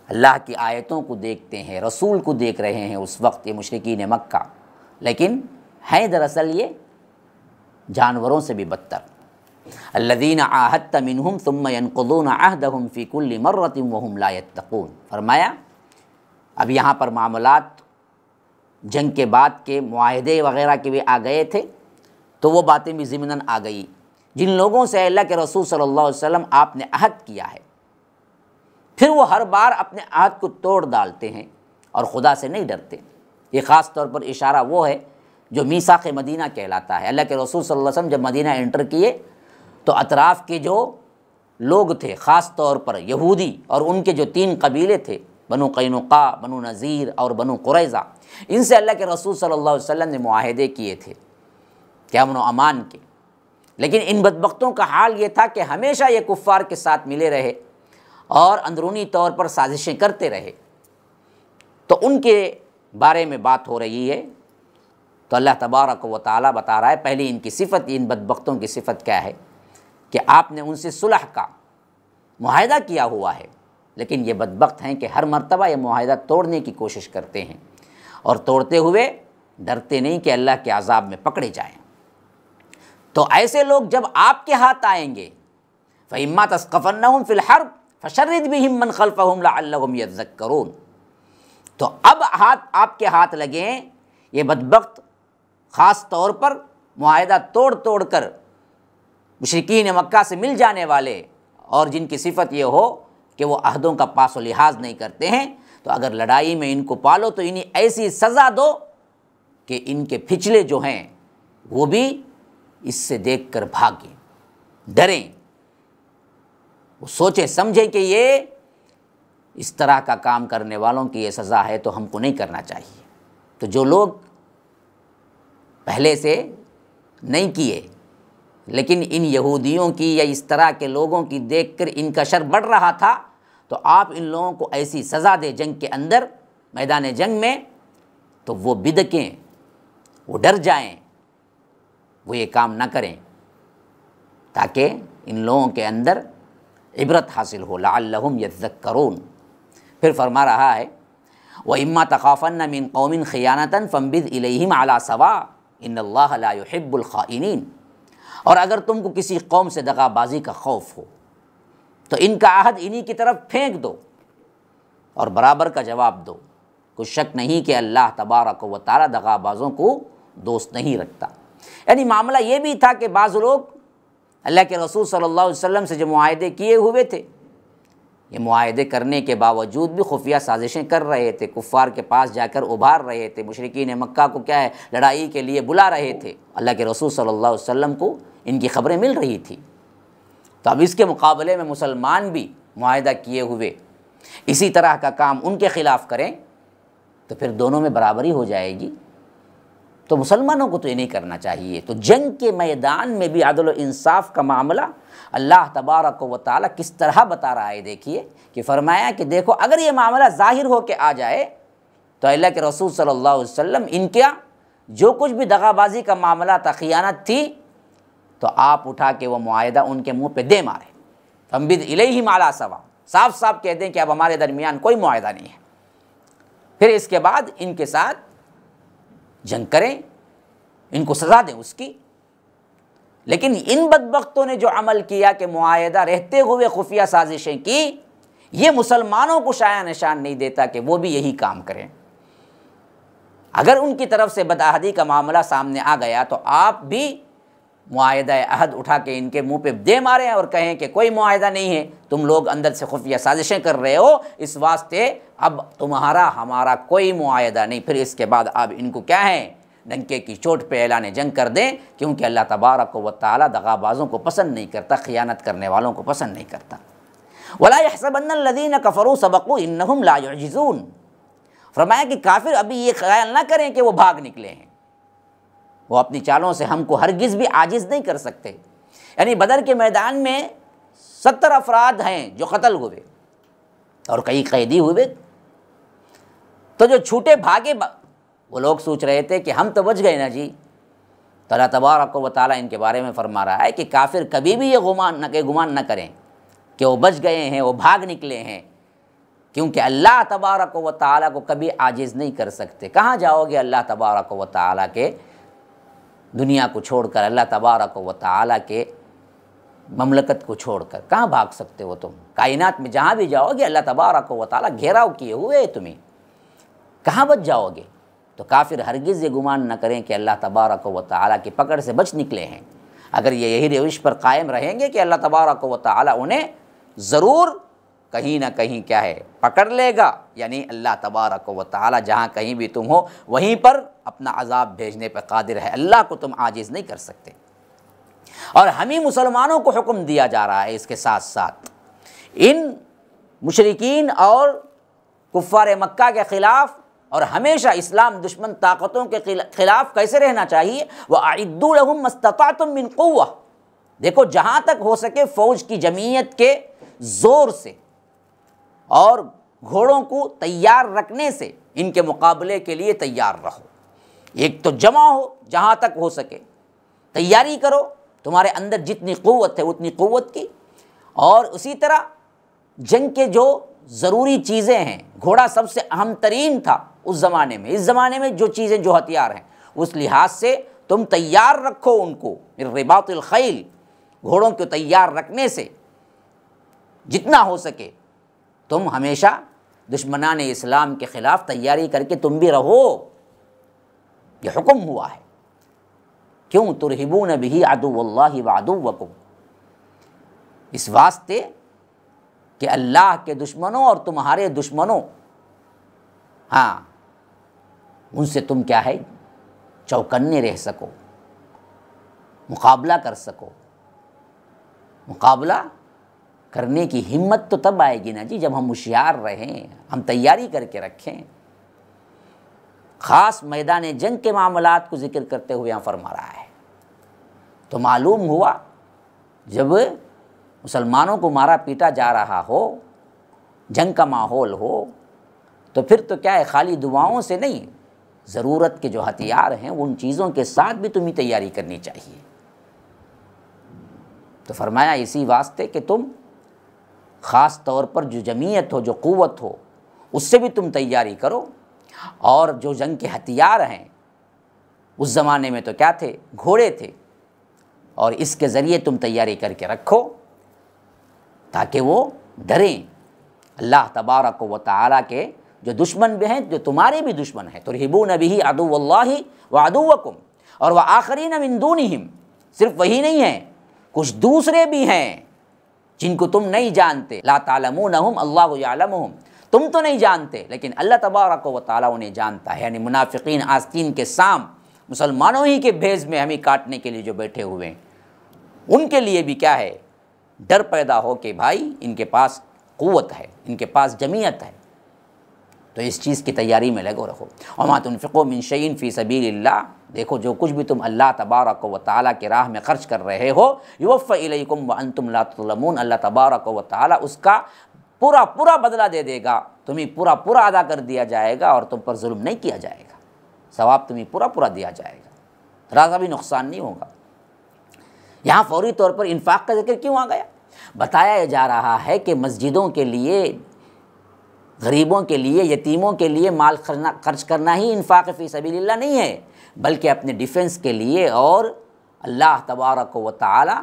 Speaker 2: اللہ کی آیتوں کو دیکھتے ہیں، رسول کو دیکھ رہے ہیں اس وقت یہ مشرکین مکہ، لیکن ہیں دراصل یہ جانوروں سے بھی بدتر۔ الذین عاہدت منہم ثم ینقضون عہدہم فی کل مرۃ وہم لا یتقون، فرمایا اب یہاں پر معاملات جنگ کے بعد کے معاہدے وغیرہ کے بھی آ گئے تھے، تو وہ باتیں بھی ضمناً آ گئی۔ جن لوگوں سے اللہ کے رسول صلی اللہ علیہ وسلم آپ نے عہد کیا ہے، پھر وہ ہر بار اپنے عہد کو توڑ ڈالتے ہیں اور خدا سے نہیں ڈرتے۔ یہ خاص طور پر اشارہ وہ ہے جو میثاق مدینہ کہلاتا ہے۔ اللہ کے رسول صلی اللہ علیہ وسلم جب مدینہ انٹر کیے تو اطراف کے جو لوگ تھے، خاص طور پر یہودی اور ان کے جو 3 قبیلے تھے، بنو قینقاع، بنو نذیر اور بنو قریظہ، ان سے اللہ کے رسول صلی اللہ علیہ وسلم نے معاہدے کیے تھے کہ امن و امان کے، لیکن ان بدبختوں کا حال یہ تھا کہ ہمیشہ یہ کفار کے ساتھ ملے رہے اور اندرونی طور پر سازشیں کرتے رہے۔ تو ان کے بارے میں بات ہو رہی ہے، تو اللہ تبارک و تعالیٰ بتا رہا ہے پہلی ان کی صفت، ان بدبختوں کی صفت کیا ہے کہ آپ نے ان سے صلح کا معاہدہ کیا ہوا ہے، لیکن یہ بدبخت ہیں کہ ہر مرتبہ یہ معاہدہ توڑنے کی کوشش کرتے ہیں اور توڑتے ہوئے ڈرتے نہیں کہ اللہ کے عذاب میں پکڑے جائیں۔ تو ایسے لوگ جب آپ کے ہاتھ آئیں گے، فَإِمَّا تَثْقَفَنَّهُمْ فِي الْحَرْبِ فَشَرِّدْ بِهِمْ مَنْ خَلْفَهُمْ لَعَلَّهُمْ يَذَّكَّرُونَ، تو اب آپ کے ہاتھ لگیں یہ بدبخت، خاص طور پر معاہدہ توڑ کر مشرکین مکہ سے مل جانے والے، اور جن کی صفت یہ ہو کہ وہ عہدوں کا پاس و لحاظ نہیں کرتے ہیں، تو اگر لڑائی میں ان کو پالو تو انہیں ایسی سزا دو کہ ان کے پچھلے جو ہیں وہ بھی اس سے دیکھ کر بھاگیں، ڈریں، وہ سوچیں سمجھیں کہ یہ اس طرح کا کام کرنے والوں کی یہ سزا ہے تو ہم کو نہیں کرنا چاہیے۔ تو جو لوگ پہلے سے نہیں کیے لیکن ان یہودیوں کی یا اس طرح کے لوگوں کی دیکھ کر ان کا شر بڑھ رہا تھا، تو آپ ان لوگوں کو ایسی سزا دے جنگ کے اندر، میدان جنگ میں، تو وہ بدکیں، وہ ڈر جائیں، وہ یہ کام نہ کریں، تاکہ ان لوگوں کے اندر عبرت حاصل ہو، لعلہم یذکرون۔ پھر فرما رہا ہے وَإِمَّا تَخَافَنَّ مِن قَوْمٍ خِيَانَةً فَانبِذْ إِلَيْهِمْ عَلَى سَوَاءٍ إِنَّ اللَّهَ لَا يُحِبُّ الْخَائِنِينَ، اور اگر تم کو کسی قوم سے دغا بازی کا خوف ہو تو ان کا عہد انہی کی طرف پھینک دو اور برابر کا جواب دو۔ کوئی شک نہیں کہ اللہ تبارک و تعالی دغا بازوں کو دوست نہیں رکھتا۔ یعنی معاملہ یہ بھی تھا کہ بعض لوگ اللہ کے رسول صلی اللہ علیہ وسلم سے جو معاہدے کیے ہوئے تھے، یہ معاہدے کرنے کے باوجود بھی خفیہ سازشیں کر رہے تھے، کفار کے پاس جا کر ابھار رہے تھے، مشرکین مکہ کو کیا ہے لڑائی کے لیے بلا رہے تھے، اللہ کے رسول صلی اللہ علیہ وسلم کو ان کی خبریں مل رہی تھی۔ تو اب اس کے مقابلے میں مسلمان بھی معاہدہ کیے ہوئے اسی طرح کا کام ان کے خلاف کریں تو پھر دونوں میں برابری ہو جائے گی۔ تو مسلمانوں کو تو یہ نہیں کرنا چاہیے۔ تو جنگ کے میدان میں بھی عدل و انصاف کا معاملہ اللہ تبارک و تعالیٰ کس طرح بتا رہا ہے، دیکھیے کہ فرمایا کہ دیکھو اگر یہ معاملہ ظاہر ہو کے آ جائے تو اللہ کے رسول صلی اللہ علیہ وسلم ان کا جو کچھ بھی دغا بازی کا معاملہ تھا، خیانت تھی، تو آپ اٹھا کے وہ معاہدہ ان کے منہ پہ دے مارے، فَانبِذْ إِلَيْهِمْ عَلَىٰ سَوَاءٍ، صاف صاف کہہ دیں کہ اب ہمارے درمیان کوئی معاہدہ نہیں ہے، پھر اس کے بعد ان کے ساتھ جنگ کریں، ان کو سزا دیں اس کی۔ لیکن ان بدبختوں نے جو عمل کیا کہ معاہدہ رہتے ہوئے خفیہ سازشیں کی، یہ مسلمانوں کو شایع نشان نہیں دیتا کہ وہ بھی یہی کام کریں۔ اگر ان کی طرف سے بدعہدی کا معاملہ سامنے آ گیا تو آپ بھی معاہدہ عہد اٹھا کے ان کے منہ پہ دے ماریں اور کہیں کہ کوئی معاہدہ نہیں ہے، تم لوگ اندر سے خفیہ سازشیں کر رہے ہو، اس واسطے اب تمہارا ہمارا کوئی معاہدہ نہیں۔ پھر اس کے بعد اب ان کو کیا ہے، ڈنکے کی چوٹ پہ اعلان جنگ کر دیں، کیونکہ اللہ تبارک و تعالیٰ دغا بازوں کو پسند نہیں کرتا، خیانت کرنے والوں کو پسند نہیں کرتا۔ وَلَا يَحْسَبَنَّ الَّذِينَ كَفَرُوا سَبَقُوا إِنَّهُمْ لَا يُعْجِزُونَ، فرمایا کہ کافر ابھی یہ خیال نہ کریں کہ وہ بھاگ نکلے ہیں، وہ اپنی چالوں سے ہم کو ہرگز بھی عاجز نہیں کر سکتے۔ یعنی بدر کے میدان میں 70 افراد ہیں جو قتل ہوئے اور کئی قیدی ہوئے، تو جو چھوٹے بھاگے وہ لوگ سوچ رہے تھے کہ ہم تو بچ گئے نا جی، تو اللہ تبارک و تعالیٰ ان کے بارے میں فرما رہا ہے کہ کافر کبھی بھی یہ گمان نہ کریں کہ وہ بچ گئے ہیں، وہ بھاگ نکلے ہیں، کیونکہ اللہ تبارک و تعالیٰ کو کبھی عاجز نہیں کر سکتے۔ کہاں جاؤ گے اللہ تبارک و تعالیٰ کے دنیا کو چھوڑ کر، اللہ تبارک و تعالیٰ کے مملکت کو چھوڑ کر کہاں بھاگ سکتے ہو تم؟ کائنات میں جہاں بھی جاؤ گے اللہ تبارک و تعالیٰ گھیراؤ کیے ہوئے ہے تمہیں، کہاں بچ جاؤ گے؟ تو کافر ہرگز یہ گمان نہ کریں کہ اللہ تبارک و تعالیٰ کی پکڑ سے بچ نکلے ہیں۔ اگر یہ یہی روش پر قائم رہیں گے کہ اللہ تبارک و تعالیٰ انہیں ضرور کہیں نہ کہیں کیا ہے پکڑ لے گا، یعنی اللہ تبارک و تعالیٰ جہاں کہیں بھی تم ہو وہیں پر اپنا عذاب بھیجنے پر قادر ہے، اللہ کو تم عاجز نہیں کر سکتے۔ اور ہمیں مسلمانوں کو حکم دیا جا رہا ہے اس کے ساتھ ساتھ ان مشرکین اور کفار مکہ کے خلاف اور ہمیشہ اسلام دشمن طاقتوں کے خلاف کیسے رہنا چاہیے۔ وَأَعِدُّوا لَهُم مَّا اسْتَطَعْتُم مِّن قُوَّةٍ، دیکھو جہاں تک ہو سکے فوج کی جمعیت کے زور سے اور گھوڑوں کو تیار رکھنے سے ان کے مقابلے کے لیے تیار رہو۔ ایک تو جمع ہو، جہاں تک ہو سکے تیاری کرو، تمہارے اندر جتنی قوت ہے اتنی قوت کی، اور اسی طرح جنگ کے جو ضروری چیزیں ہیں، گھوڑا سب سے اہم ترین تھا اس زمانے میں، اس زمانے میں جو چیزیں جو ہتھیار ہیں اس لحاظ سے تم تیار رکھو ان کو، رباط الخیل، گھوڑوں کو تیار رکھنے سے جتنا ہو سکے تم ہمیشہ دشمنان اسلام کے خلاف تیاری کر کے تم بھی رہو، یہ حکم ہوا ہے۔ کیوں؟ ترہبون بہ عدو اللہ وعدوکم، اس واسطے کہ اللہ کے دشمنوں اور تمہارے دشمنوں، ہاں ان سے تم کیا ہے چوکنے رہ سکو، مقابلہ کر سکو۔ مقابلہ کرنے کی ہمت تو تب آئے گی نا جی جب ہم ہوشیار رہیں، ہم تیاری کر کے رکھیں۔ خاص میدان جنگ کے معاملات کو ذکر کرتے ہوئے یہاں فرما رہا ہے۔ تو معلوم ہوا جب مسلمانوں کو مارا پیٹا جا رہا ہو، جنگ کا ماحول ہو، تو پھر تو کیا ہے خالی دعاؤں سے نہیں، ضرورت کے جو ہتھیار ہیں ان چیزوں کے ساتھ بھی تمہیں تیاری کرنی چاہیے۔ تو فرمایا اسی واسطے کہ تم خاص طور پر جو جمعیت ہو، جو قوت ہو، اس سے بھی تم تیاری کرو، اور جو جنگ کے ہتھیار ہیں اس زمانے میں تو کیا تھے، گھوڑے تھے، اور اس کے ذریعے تم تیاری کر کے رکھو تاکہ وہ ڈریں۔ اللہ تبارک و تعالیٰ کے جو دشمن بھی ہیں، جو تمہارے بھی دشمن ہیں، ترہبون بہ عدو اللہ وعدوکم، اور وآخرین من دونہم، صرف وہی نہیں ہیں، کچھ دوسرے بھی ہیں جن کو تم نہیں جانتے، لا تعلمونہم اللہ یعلمہم، تم تو نہیں جانتے لیکن اللہ تبارک و تعالیٰ انہیں جانتا ہے۔ یعنی منافقین آستین کے سام مسلمانوں ہی کے بھیس میں ہمیں کاٹنے کے لیے جو بیٹھے ہوئے ہیں، ان کے لیے بھی کیا ہے ڈر پیدا ہو کہ بھائی ان کے پاس قوت ہے، ان کے پاس جمعیت ہے، تو اس چیز کی تیاری میں لگو رہو۔ وما تنفقوا من شیء فی سبیل اللہ، دیکھو جو کچھ بھی تم اللہ تبارک و تعالیٰ کی راہ میں خرچ کر رہے ہو، یوفی الیکم وانتم لا تظلمون، اللہ تبارک و تعالیٰ اس کا پورا بدلہ دے دے گا، تمہیں پورا ادا کر دیا جائے گا اور تم پر ظلم نہیں کیا جائے گا۔ ثواب تمہیں پورا پورا دیا جائے گا، ذرا بھی نقصان نہیں ہوگا۔ یہاں فوری طور پر انفاق کا ذکر کیوں آ گیا؟ بتایا جا رہا ہے کہ مسجدوں کے لیے، غریبوں کے لیے، یتیموں کے لیے مال خرچ کرنا ہی انفاق فی سبیل اللہ نہیں ہے، بلکہ اپنے ڈیفنس کے لیے اور اللہ تبارک و تعالی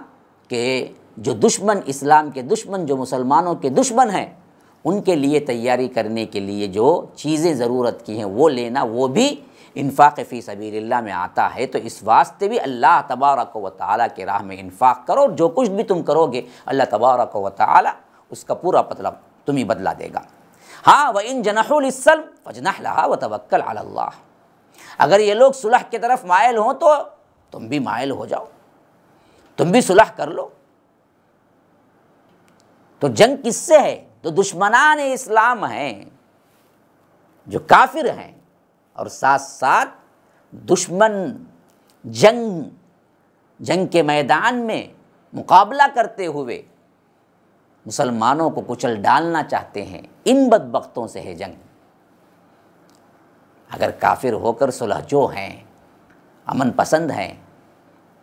Speaker 2: کے جو دشمن، اسلام کے دشمن، جو مسلمانوں کے دشمن ہیں، ان کے لیے تیاری کرنے کے لیے جو چیزیں ضرورت کی ہیں وہ لینا، وہ بھی انفاق فی سبیل اللہ میں آتا ہے۔ تو اس واسطے بھی اللہ تبارک و تعالیٰ کے راہ میں انفاق کرو، جو کچھ بھی تم کرو گے اللہ تبارک و تعالیٰ اس کا پورا مطلب تمہیں بدلا دے گا۔ ہاں وَإِن جَنَحُوا لِلسَّلْمِ فَاجْنَحْ لَهَا وَتَوَكَّلْ عَلَى اللَّهِ، اگر یہ لوگ صلح کی طرف مائل ہوں تو تم بھی مائل ہو جاؤ، تم بھی صلح کر لو۔ تو جنگ کس سے ہے؟ تو دشمنان اسلام ہیں، جو کافر ہیں، اور ساتھ ساتھ دشمن جنگ کے میدان میں مقابلہ کرتے ہوئے مسلمانوں کو کچل ڈالنا چاہتے ہیں، ان بدبختوں سے ہے جنگ۔ اگر کافر ہو کر صلح جو ہیں، امن پسند ہیں،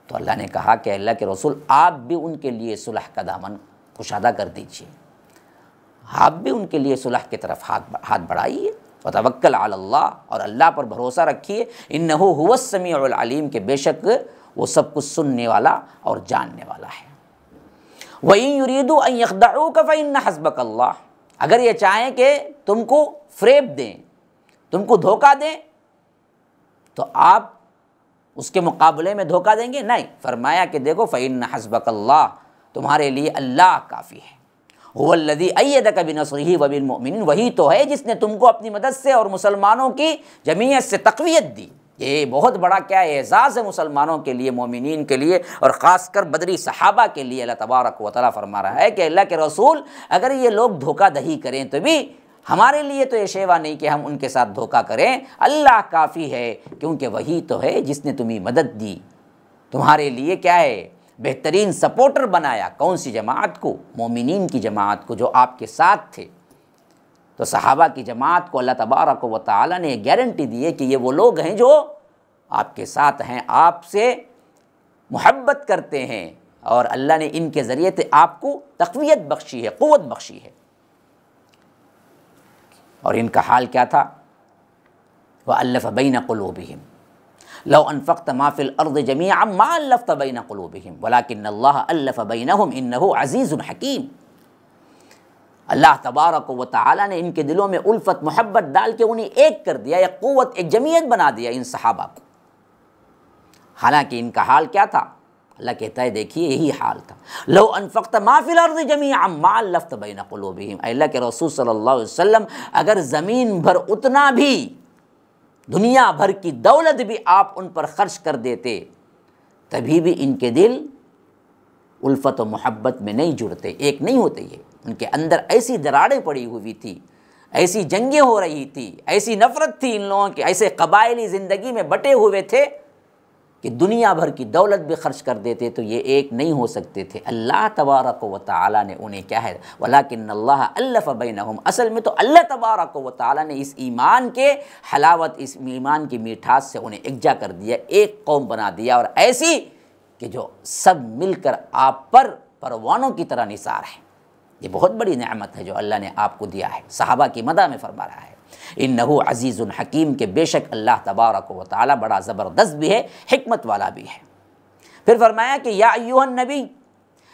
Speaker 2: تو اللہ نے کہا کہ اللہ کے رسول آپ بھی ان کے لیے صلح کا دامن کشادہ کر دیجیے، آپ بھی ان کے لیے صلح کی طرف ہاتھ بڑھائیے، وتوکل علی اللہ، اور اللہ پر بھروسہ رکھیے، انہ هو السمیع العلیم، کہ بے شک وہ سب کچھ سننے والا اور جاننے والا ہے۔ وَإِن يُرِيدُوا أَن يَخْدَعُوكَ فَإِنَّ حَسْبَكَ اللَّهُ، اگر یہ چاہیں کہ تم کو فریب دیں، تم کو دھوکہ دیں، تو آپ اس کے مقابلے میں دھوکہ دیں گے؟ نہیں، فرمایا کہ دیکھو فَإِنَّ حَسْبَكَ اللَّهُ، تمہارے لیے اللہ کافی ہے۔ هُوَ الَّذِي أَيَّدَكَ بِنَصْرِهِ وَبِالْمُؤْمِنِينَ، وہی تو ہے جس نے تم کو اپنی مدد سے اور مسلمانوں کی جمعیت سے تقویت دی۔ یہ بہت بڑا کیا اعزاز ہے مسلمانوں کے لیے، مومنین کے لیے، اور خاص کر بدری صحابہ کے لیے۔ اللہ تبارک و تعالیٰ فرما رہا ہے کہ اللہ کے رسول اگر یہ لوگ دھوکہ دہی کریں تو بھی ہمارے لیے تو یہ شیوا نہیں کہ ہم ان کے ساتھ دھوکہ کریں، اللہ کافی ہے، کیونکہ وہی تو ہے جس نے تمہیں مدد دی، تمہارے لیے کیا ہے بہترین سپورٹر بنایا۔ کون سی جماعت کو؟ مومنین کی جماعت کو، جو آپ کے ساتھ تھے۔ تو صحابہ کی جماعت کو اللہ تبارک و تعالیٰ نے گارنٹی دی ہے کہ یہ وہ لوگ ہیں جو آپ کے ساتھ ہیں، آپ سے محبت کرتے ہیں، اور اللہ نے ان کے ذریعے سے آپ کو تقویت بخشی ہے، قوت بخشی ہے۔ اور ان کا حال کیا تھا؟ وَأَلَّفَ بَيْنَ قُلُوبِهِمْ لَوْ أَنفَقْتَ مَا فِي الْأَرْضِ جَمِيعًا مَا أَلَّفْتَ بَيْنَ قُلُوبِهِمْ وَلَكِنَّ اللَّهَ أَلَّفَ بَيْنَهُمْ إِنَّهُ عَزِيزٌ حَكِيمٌ۔ اللہ تبارک و تعالیٰ نے ان کے دلوں میں الفت محبت ڈال کے انہیں ایک کر دیا، ایک قوت، ایک جمعیت بنا دیا ان صحابہ کو۔ حالانکہ ان کا حال کیا تھا؟ اللہ کہتا ہے دیکھیے یہی حال تھا۔ لو انفقت ما فی الارض جمیعا ما الفت بین قلوبہم، اے اللہ کے رسول صلی اللہ علیہ وسلم اگر زمین بھر اتنا بھی، دنیا بھر کی دولت بھی آپ ان پر خرچ کر دیتے، تبھی بھی ان کے دل الفت و محبت میں نہیں جڑتے، ایک نہیں ہوتے۔ یہ ان کے اندر ایسی دراڑیں پڑی ہوئی تھی، ایسی جنگیں ہو رہی تھی، ایسی نفرت تھی ان لوگوں کی، ایسے قبائلی زندگی میں بٹے ہوئے تھے کہ دنیا بھر کی دولت بھی خرچ کر دیتے تو یہ ایک نہیں ہو سکتے تھے۔ اللہ تبارک و تعالیٰ نے انہیں کیا ہے، وَلَكِنَّ اللَّهَ أَلَّفَ بَيْنَهُمْ، اصل میں تو اللہ تبارک و تعالیٰ نے اس ایمان کے حلاوت، اس ایمان کی میٹھاس سے انہیں یکجا کر دیا، ایک قوم بنا دیا، اور ایسی کہ جو سب مل کر آپ پر پروانوں کی طرح نثار ہے۔ یہ بہت بڑی نعمت ہے جو اللہ نے آپ کو دیا ہے۔ صحابہ کی مدح میں فرما رہا ہے انہو عزیز حکیم، کہ بے شک اللہ تبارک و تعالیٰ بڑا زبردست بھی ہے، حکمت والا بھی ہے۔ پھر فرمایا کہ یا ایھا النبی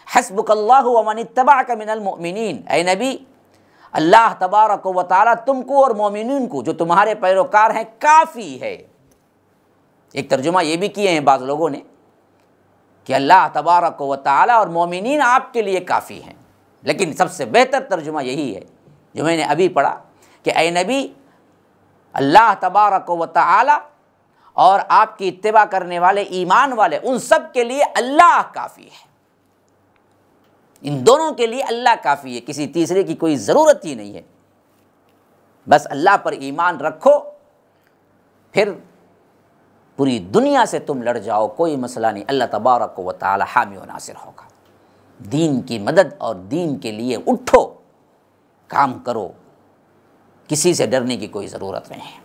Speaker 2: حسبک اللہ ومن اتبعک من المؤمنین، اے نبی اللہ تبارک و تعالیٰ تم کو اور مومنین کو جو تمہارے پیروکار ہیں کافی ہے۔ ایک ترجمہ یہ بھی کیے ہیں بعض لوگوں نے کہ اللہ تبارک و تعالیٰ اور مومنین آپ کے لیے کافی ہیں، لیکن سب سے بہتر ترجمہ یہی ہے جو میں نے ابھی پڑھا کہ اے نبی اللہ تبارک و تعالی اور آپ کی اتباع کرنے والے ایمان والے ان سب کے لیے اللہ کافی ہے، ان دونوں کے لیے اللہ کافی ہے، کسی تیسرے کی کوئی ضرورت ہی نہیں ہے۔ بس اللہ پر ایمان رکھو، پھر پوری دنیا سے تم لڑ جاؤ، کوئی مسئلہ نہیں، اللہ تبارک و تعالی حامی و ناصر ہوگا۔ دین کی مدد اور دین کے لیے اٹھو، کام کرو، کسی سے ڈرنے کی کوئی ضرورت نہیں ہے۔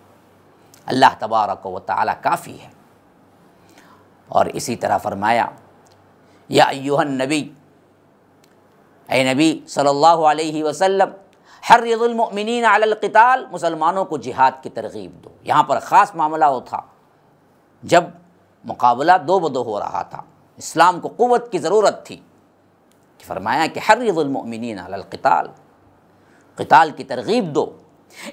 Speaker 2: اللہ تبارک و تعالی کافی ہے۔ اور اسی طرح فرمایا یا ایھا النبی، اے نبی صلی اللہ علیہ وسلم، حرض المؤمنین علی القتال، مسلمانوں کو جہاد کی ترغیب دو۔ یہاں پر خاص معاملہ وہ تھا جب مقابلہ دو بدو ہو رہا تھا، اسلام کو قوت کی ضرورت تھی، فرمایا کہ حرض المؤمنین علی القتال، قتال کی ترغیب دو۔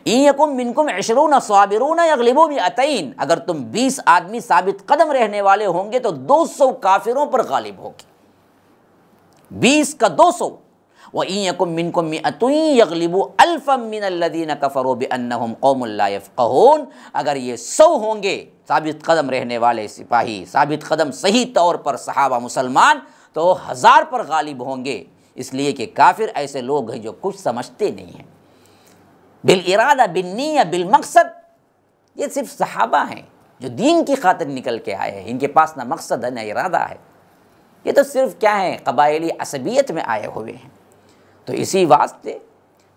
Speaker 2: ان یکم منکم 20 صابرون یغلبوا 200، اگر تم 20 آدمی ثابت قدم رہنے والے ہوں گے تو 200 کافروں پر غالب ہوگی، 20 کا 200۔ وَإِن يَكُن مِّنكُم مِّائَةٌ يَغْلِبُوا أَلْفًا مِّنَ الَّذِينَ كَفَرُوا بِأَنَّهُمْ قَوْمٌ لَّا يَفْقَهُونَ، اگر یہ 100 ہوں گے ثابت قدم رہنے والے سپاہی، ثابت قدم صحیح طور پر صحابہ مسلمان، تو 1000 پر غالب ہوں گے، اس لیے کہ کافر ایسے لوگ ہیں جو کچھ سمجھتے نہیں ہیں۔ بالارادہ، بالنیہ، بالمقصد، یہ صرف صحابہ ہیں جو دین کی خاطر نکل کے آئے ہیں، ان کے پاس نہ مقصد ہے نہ ارادہ ہے، یہ تو صرف کیا ہیں، قبائلی عصبیت میں آئے ہوئے ہیں۔ تو اسی واسطے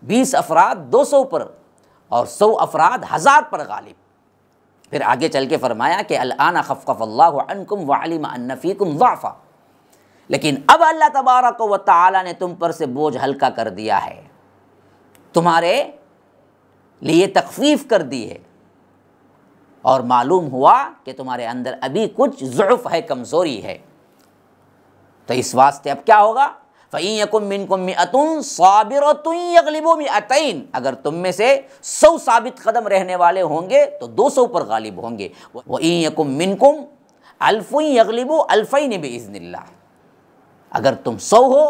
Speaker 2: 20 افراد 200 پر اور 100 افراد 1000 پر غالب۔ پھر آگے چل کے فرمایا کہ الآن خفف اللہ عنکم وعلم ان فیکم ضعفا، لیکن اب اللہ تبارک و تعالی نے تم پر سے بوجھ ہلکا کر دیا ہے، تمہارے لیے تخفیف کر دی ہے، اور معلوم ہوا کہ تمہارے اندر ابھی کچھ ضعف ہے، کمزوری ہے۔ تو اس واسطے اب کیا ہوگا؟ فَإِن يَكُن مِّنكُم مِّائَةٌ صَابِرَةٌ يَغْلِبُوا 200، اگر تم میں سے 100 ثابت قدم رہنے والے ہوں گے تو 200 پر غالب ہوں گے۔ وَإِن يَكُن مِّنكُمْ 1000 يَغْلِبُوا 2000 بِإِذْنِ اللَّهِ، اگر تم 100 ہو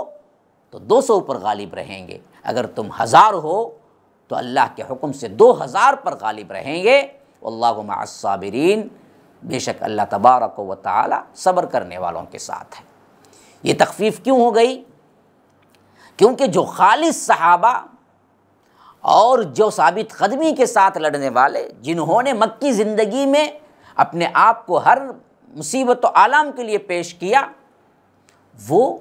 Speaker 2: تو 200 پر غالب رہیں گے، اگر تم 1000 ہو تو اللہ کے حکم سے 2000 پر غالب رہیں گے۔ واللہ مع الصابرین، بے شک اللہ تبارک و تعالی صبر کرنے والوں کے ساتھ ہے۔ یہ تخفیف کیوں ہو گئی؟ کیونکہ جو خالص صحابہ اور جو ثابت قدمی کے ساتھ لڑنے والے، جنہوں نے مکی زندگی میں اپنے آپ کو ہر مصیبت و آلام کے لیے پیش کیا، وہ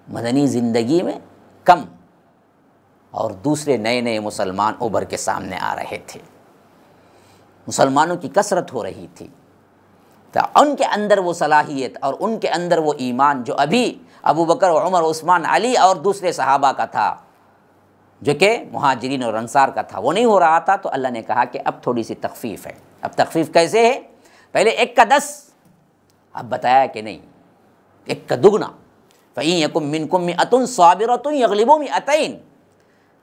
Speaker 2: مدنی زندگی میں کم، اور دوسرے نئے نئے مسلمان ابھر کے سامنے آ رہے تھے، مسلمانوں کی کثرت ہو رہی تھی، تو ان کے اندر وہ صلاحیت اور ان کے اندر وہ ایمان جو ابھی ابو بکر و عمر عثمان علی اور دوسرے صحابہ کا تھا، جو کہ مہاجرین اور انصار کا تھا، وہ نہیں ہو رہا تھا، تو اللہ نے کہا کہ اب تھوڑی سی تخفیف ہے۔ اب تخفیف کیسے ہے؟ پہلے 1 کا 10، اب بتایا کہ نہیں، 1 کا دگنا۔ فَإِن يَكُن مِّنكُم مِّائَةٌ صَابِرَةٌ يَغْلِبُوا 200،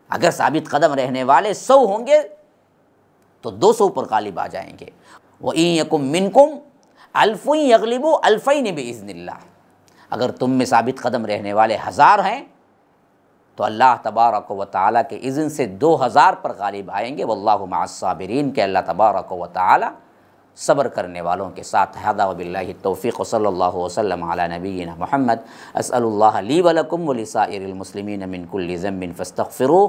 Speaker 2: اگر ثابت قدم رہنے والے 100 ہوں گے تو 200 پر غالب آ جائیں گے۔ وَإِن يَكُن مِّنكُمْ 1000 يَغْلِبُوا 2000 بِإِذْنِ اللَّهِ، اگر تم میں ثابت قدم رہنے والے 1000 ہیں تو اللہ تبارک و تعالیٰ کے اذن سے 2000 پر غالب آئیں گے۔ واللہ مع الصابرین، کہ اللہ تبارک و تعالیٰ صبر کرنے والوں کے ساتھ۔ ھذا وباللہ التوفیق، صلی اللہ وسلم علی نبینا محمد۔ اسأل اللہ لی ولکم ولسائر المسلمین من کل ذنب فاستغفروہ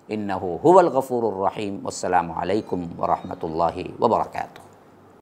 Speaker 2: انہ هو الغفور الرحیم۔ والسلام علیکم ورحمۃ اللہ وبرکاتہ۔